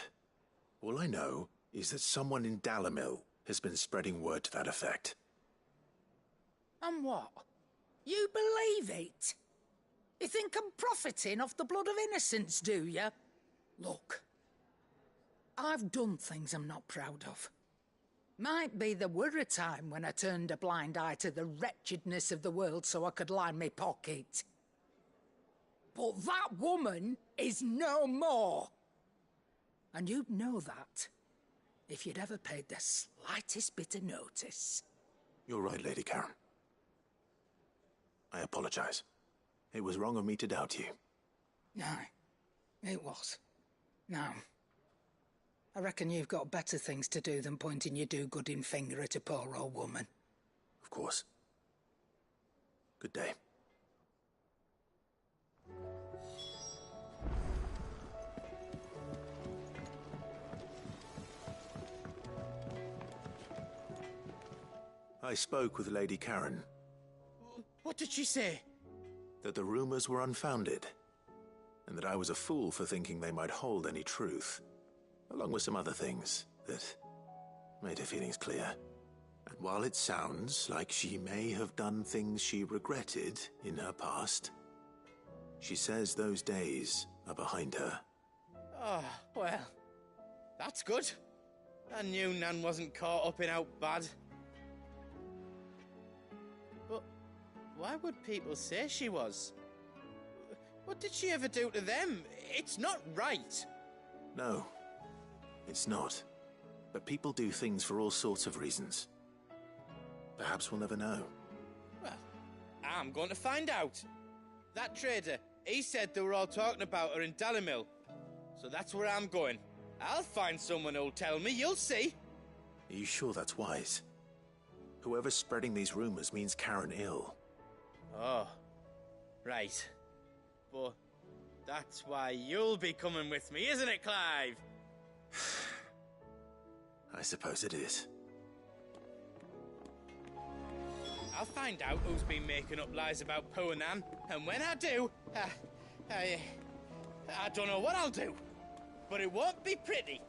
All I know is that someone in Dalimil has been spreading word to that effect. And what? You believe it? You think I'm profiting off the blood of innocents, do you? Look, I've done things I'm not proud of. Might be there were a time when I turned a blind eye to the wretchedness of the world so I could line my pocket. But that woman is no more. And you'd know that if you'd ever paid the slightest bit of notice. You're right, Lady Karen. I apologize. It was wrong of me to doubt you. No, it was. Now, I reckon you've got better things to do than pointing your do-gooding finger at a poor old woman. Of course. Good day. I spoke with Lady Karen. What did she say? That the rumors were unfounded, and that I was a fool for thinking they might hold any truth, along with some other things that made her feelings clear. And while it sounds like she may have done things she regretted in her past, she says those days are behind her. Oh, well, that's good. I knew Nan wasn't caught up in out bad. But why would people say she was? What did she ever do to them? It's not right. No, it's not. But people do things for all sorts of reasons. Perhaps we'll never know. Well, I'm going to find out. That trader, he said they were all talking about her in Dalimil. So that's where I'm going. I'll find someone who'll tell me, you'll see. Are you sure that's wise? Whoever's spreading these rumors means Karen ill. Oh, right. But that's why you'll be coming with me, isn't it, Clive? I suppose it is. I'll find out who's been making up lies about poor Nan, and when I do, I don't know what I'll do, but it won't be pretty.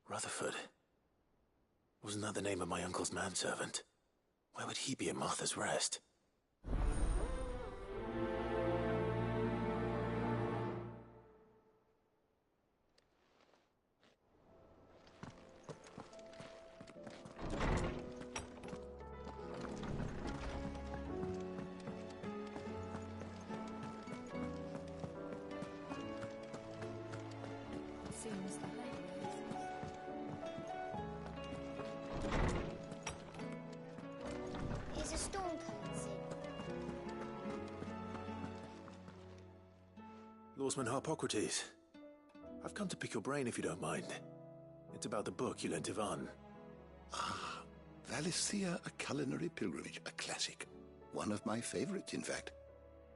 Rutherford. Wasn't that the name of my uncle's manservant? Where would he be at Martha's Rest? Seems the Is a storm coming soon? Lawsman Harpocrates. I've come to pick your brain if you don't mind. It's about the book you lent Ivan. Ah, Valisthea, A Culinary Pilgrimage, a classic. One of my favorites, in fact.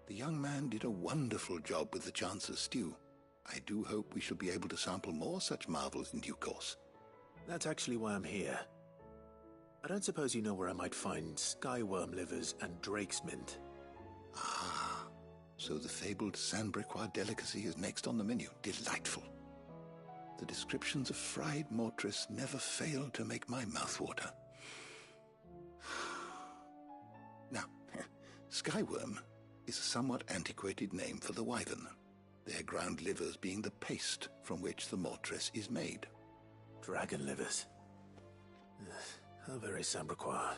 The young man did a wonderful job with the Chance's stew. I do hope we shall be able to sample more such marvels in due course. That's actually why I'm here. I don't suppose you know where I might find skyworm livers and drake's mint. Ah, so the fabled Sandbrequois delicacy is next on the menu. Delightful. The descriptions of fried mortress never fail to make my mouth water. Now, skyworm is a somewhat antiquated name for the wyvern, their ground livers being the paste from which the mortress is made. Dragon livers. How very Sandbrequois.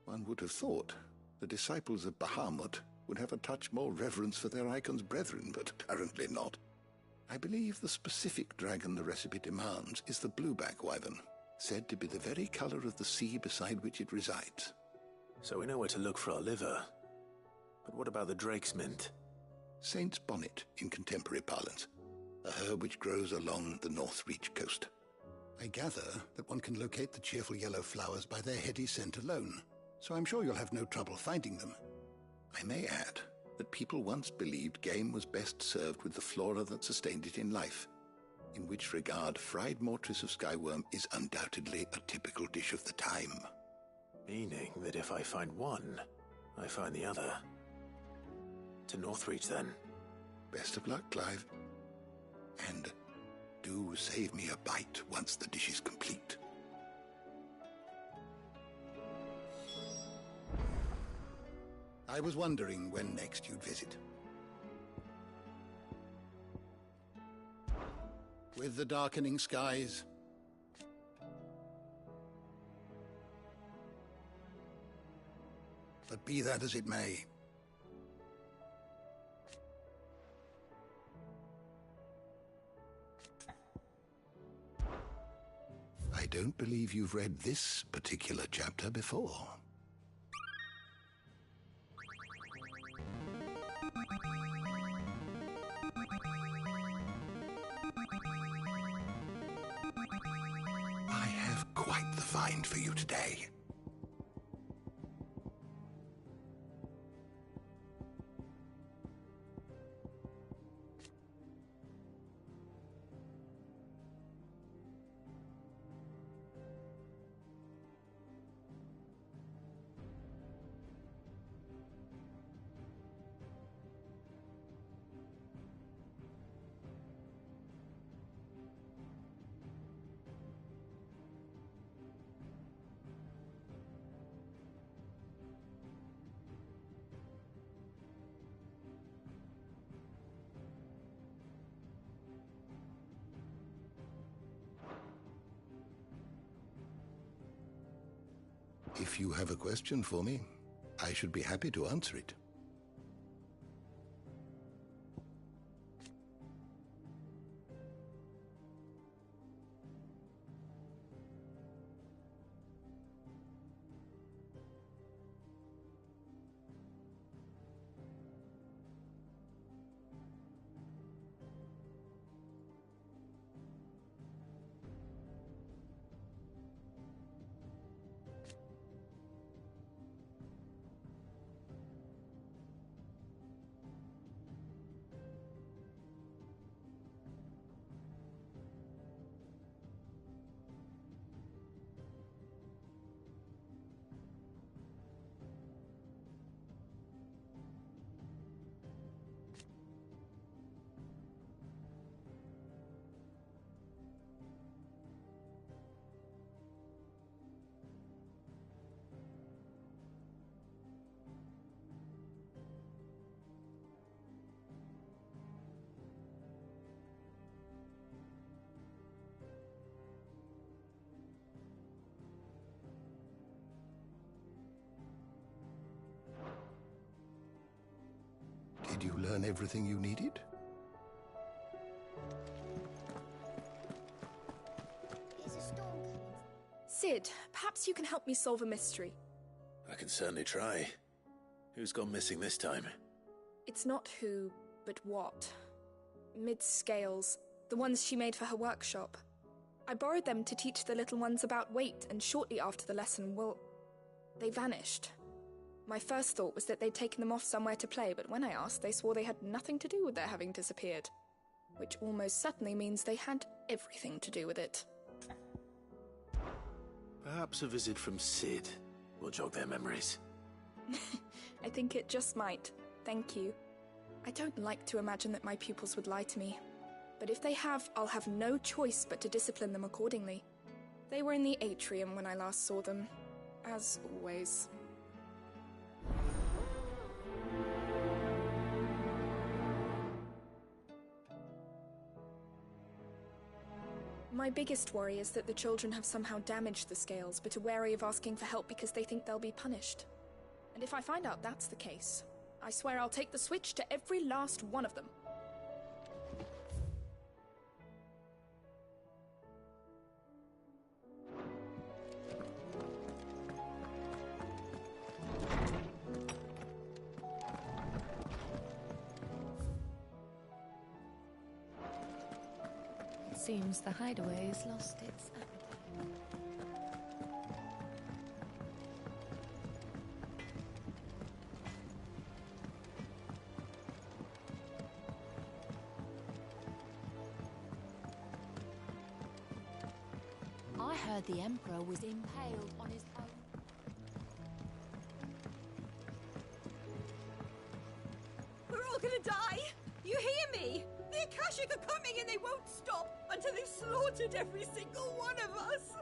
One would have thought the disciples of Bahamut would have a touch more reverence for their icon's brethren, but apparently not. I believe the specific dragon the recipe demands is the blueback wyvern, said to be the very color of the sea beside which it resides. So we know where to look for our liver. But what about the drake's mint? Saint's bonnet in contemporary parlance, a herb which grows along the North Reach coast. I gather that one can locate the cheerful yellow flowers by their heady scent alone, so I'm sure you'll have no trouble finding them. I may add that people once believed game was best served with the flora that sustained it in life, in which regard fried mortress of skyworm is undoubtedly a typical dish of the time. Meaning that if I find one, I find the other. To Northreach, then. Best of luck, Clive. And do save me a bite once the dish is complete. I was wondering when next you'd visit. With the darkening skies, but be that as it may, I don't believe you've read this particular chapter before. I have quite the find for you today. If you have a question for me, I should be happy to answer it. Did you learn everything you needed? Sid, perhaps you can help me solve a mystery. I can certainly try. Who's gone missing this time? It's not who, but what. Mid-scales, the ones she made for her workshop. I borrowed them to teach the little ones about weight, and shortly after the lesson, well, they vanished. My first thought was that they'd taken them off somewhere to play, but when I asked, they swore they had nothing to do with their having disappeared. Which almost certainly means they had everything to do with it. Perhaps a visit from Sid will jog their memories. I think it just might. Thank you. I don't like to imagine that my pupils would lie to me. But if they have, I'll have no choice but to discipline them accordingly. They were in the atrium when I last saw them, as always. My biggest worry is that the children have somehow damaged the scales, but are wary of asking for help because they think they'll be punished. And if I find out that's the case, I swear I'll take the switch to every last one of them. Seems the hideaway's lost its appetite. I heard the Emperor was impaled on his own. We're all gonna die! You hear me? The Akashic are coming and they won't stop until they've slaughtered every single one of us!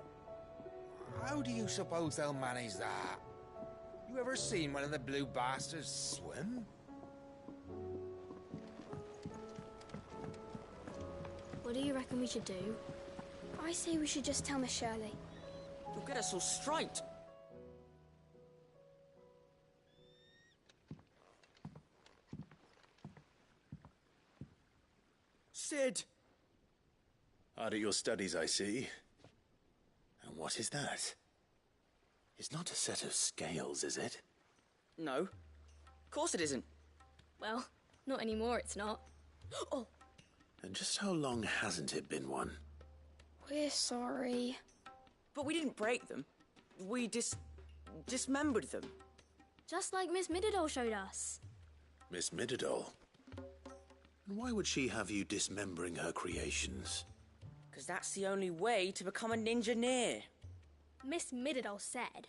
How do you suppose they'll manage that? You ever seen one of the blue bastards swim? What do you reckon we should do? I say we should just tell Miss Shirley. You'll get us all straight. Sid! Hard at your studies, I see. And what is that? It's not a set of scales, is it? No. Of course it isn't. Well, not anymore, it's not. Oh! And just how long hasn't it been one? We're sorry. But we didn't break them. We dismembered them. Just like Miss Mididol showed us. Miss Mididol? And why would she have you dismembering her creations? Because that's the only way to become a ninja-neer. Miss Mididol said,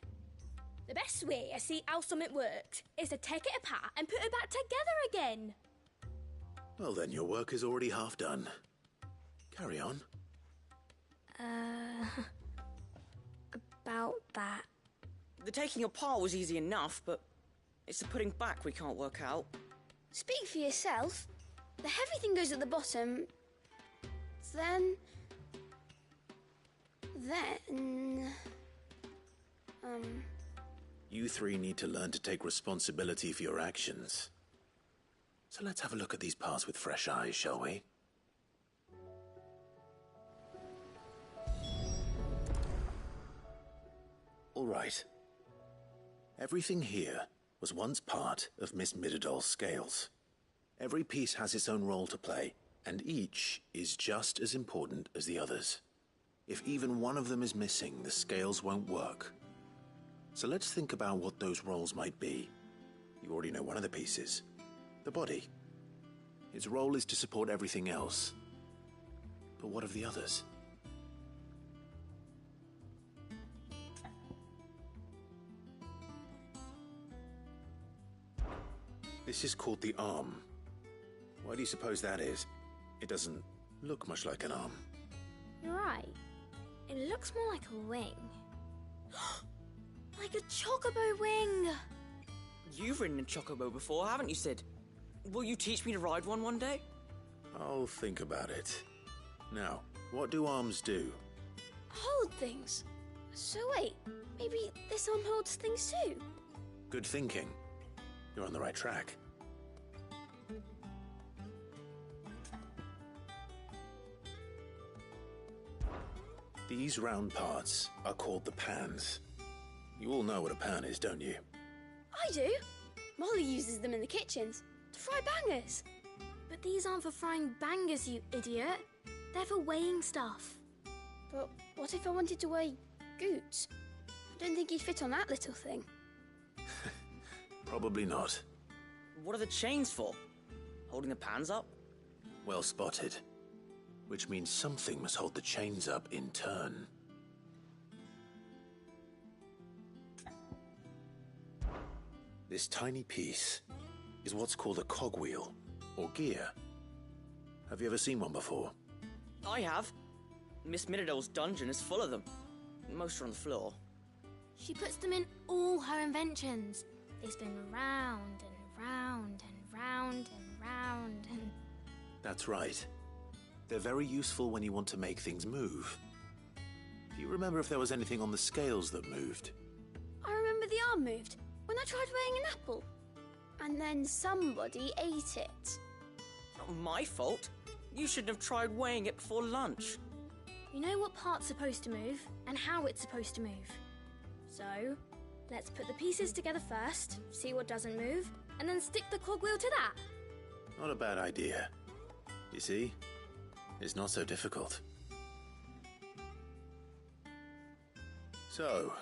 the best way to see how something works is to take it apart and put it back together again. Well then, your work is already half done. Carry on. About that. The taking apart was easy enough, but it's the putting back we can't work out. Speak for yourself. The heavy thing goes at the bottom. Then... You three need to learn to take responsibility for your actions. So let's have a look at these parts with fresh eyes, shall we? All right. Everything here was once part of Miss Mididol's scales. Every piece has its own role to play, and each is just as important as the others. If even one of them is missing, the scales won't work. So let's think about what those roles might be. You already know one of the pieces. The body. Its role is to support everything else. But what of the others? This is called the arm. Why do you suppose that is? It doesn't look much like an arm. You're right. It looks more like a wing. Like a chocobo wing! You've ridden a chocobo before, haven't you, Sid? Will you teach me to ride one day? I'll think about it. Now, what do arms do? Hold things. So wait, maybe this arm holds things too? Good thinking. You're on the right track. These round parts are called the pans. You all know what a pan is, don't you? I do. Molly uses them in the kitchens to fry bangers. But these aren't for frying bangers, you idiot. They're for weighing stuff. But what if I wanted to weigh Goots? I don't think he'd fit on that little thing. Probably not. What are the chains for? Holding the pans up? Well spotted. Which means something must hold the chains up in turn. This tiny piece is what's called a cogwheel, or gear. Have you ever seen one before? I have. Miss Minidole's dungeon is full of them. Most are on the floor. She puts them in all her inventions. They spin round and round and round and round and... That's right. They're very useful when you want to make things move. Do you remember if there was anything on the scales that moved? I remember the arm moved when I tried weighing an apple. And then somebody ate it. Not my fault. You shouldn't have tried weighing it before lunch. You know what part's supposed to move and how it's supposed to move. So, let's put the pieces together first, see what doesn't move, and then stick the cogwheel to that. Not a bad idea. You see? It's not so difficult. So,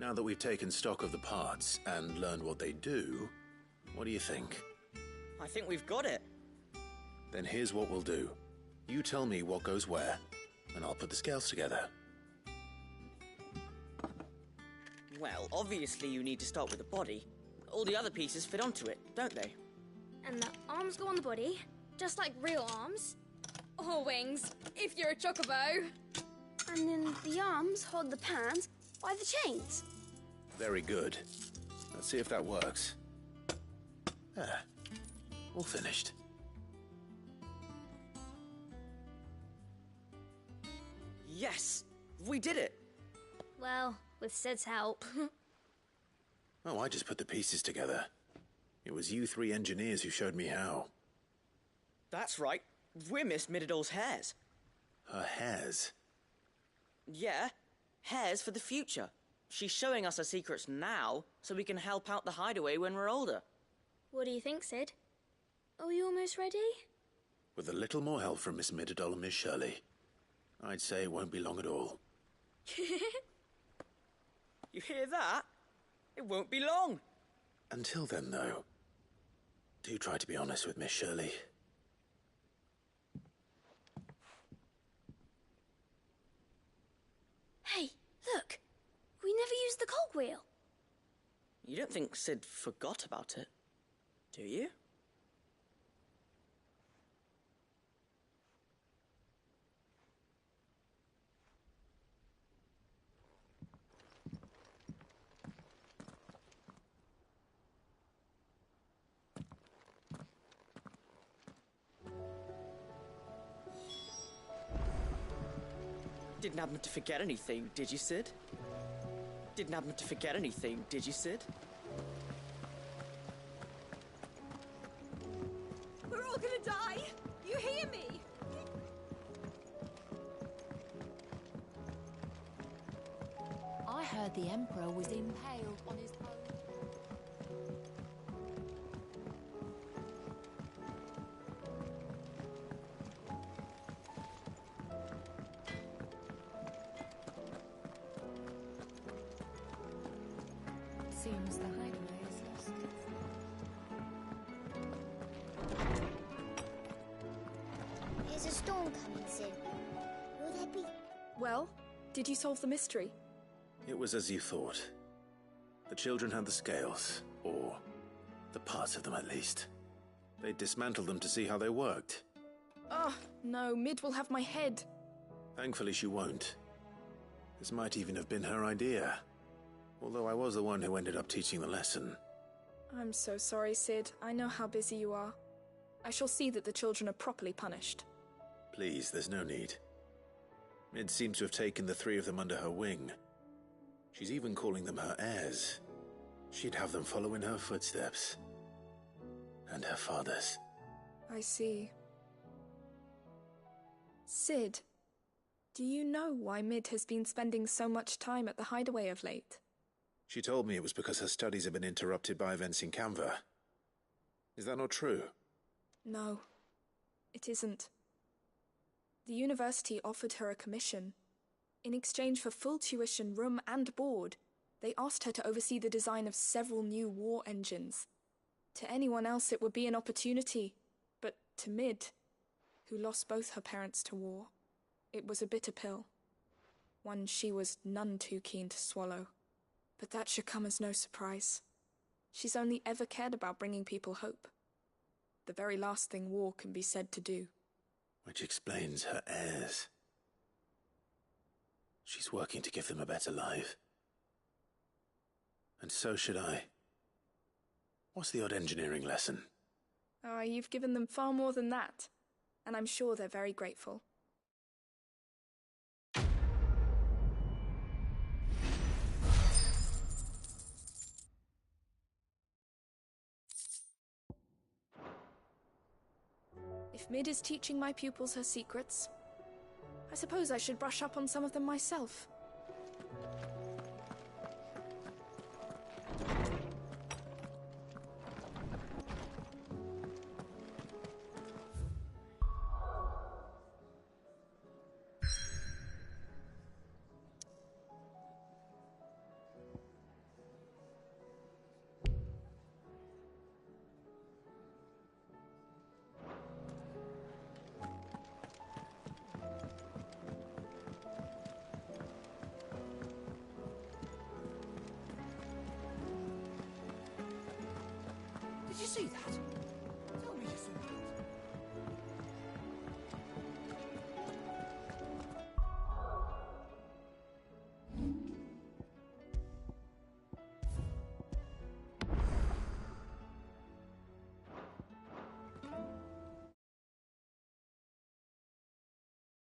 now that we've taken stock of the parts and learned what they do, what do you think? I think we've got it. Then here's what we'll do. You tell me what goes where, and I'll put the scales together. Well, obviously you need to start with the body. All the other pieces fit onto it, don't they? And the arms go on the body, just like real arms. Or wings, if you're a chocobo. And then the arms hold the pans by the chains. Very good. Let's see if that works. There. All finished. Yes! We did it! Well, with Sid's help. Oh, I just put the pieces together. It was you three engineers who showed me how. That's right. We're Miss Minidole's hairs. Her hairs? Yeah, hairs for the future. She's showing us her secrets now, so we can help out the hideaway when we're older. What do you think, Sid? Are we almost ready? With a little more help from Miss Mididole and Miss Shirley, I'd say it won't be long at all. You hear that? It won't be long. Until then, though, do try to be honest with Miss Shirley. Hey, look! We never used the cogwheel. You don't think Sid forgot about it, do you? Didn't happen to forget anything, did you, Sid? Didn't happen to forget anything, did you, Sid? We're all gonna die! You hear me? I heard the Emperor was impaled on his own. Seems the hideaway is lost. There's a storm coming soon. Will there be... Well, did you solve the mystery? It was as you thought. The children had the scales, or the parts of them at least. They dismantled them to see how they worked. Oh, no, Mid will have my head. Thankfully she won't. This might even have been her idea. Although I was the one who ended up teaching the lesson. I'm so sorry, Sid. I know how busy you are. I shall see that the children are properly punished. Please, there's no need. Mid seems to have taken the three of them under her wing. She's even calling them her heirs. She'd have them follow in her footsteps. And her father's. I see. Sid, do you know why Mid has been spending so much time at the hideaway of late? She told me it was because her studies have been interrupted by events in Canva. Is that not true? No, it isn't. The university offered her a commission. In exchange for full tuition, room and board, they asked her to oversee the design of several new war engines. To anyone else it would be an opportunity, but to Mid, who lost both her parents to war, it was a bitter pill. One she was none too keen to swallow. But that should come as no surprise. She's only ever cared about bringing people hope. The very last thing war can be said to do. Which explains her heirs. She's working to give them a better life. And so should I. What's the odd engineering lesson? Oh, you've given them far more than that. And I'm sure they're very grateful. If Mid is teaching my pupils her secrets, I suppose I should brush up on some of them myself. Did you see that?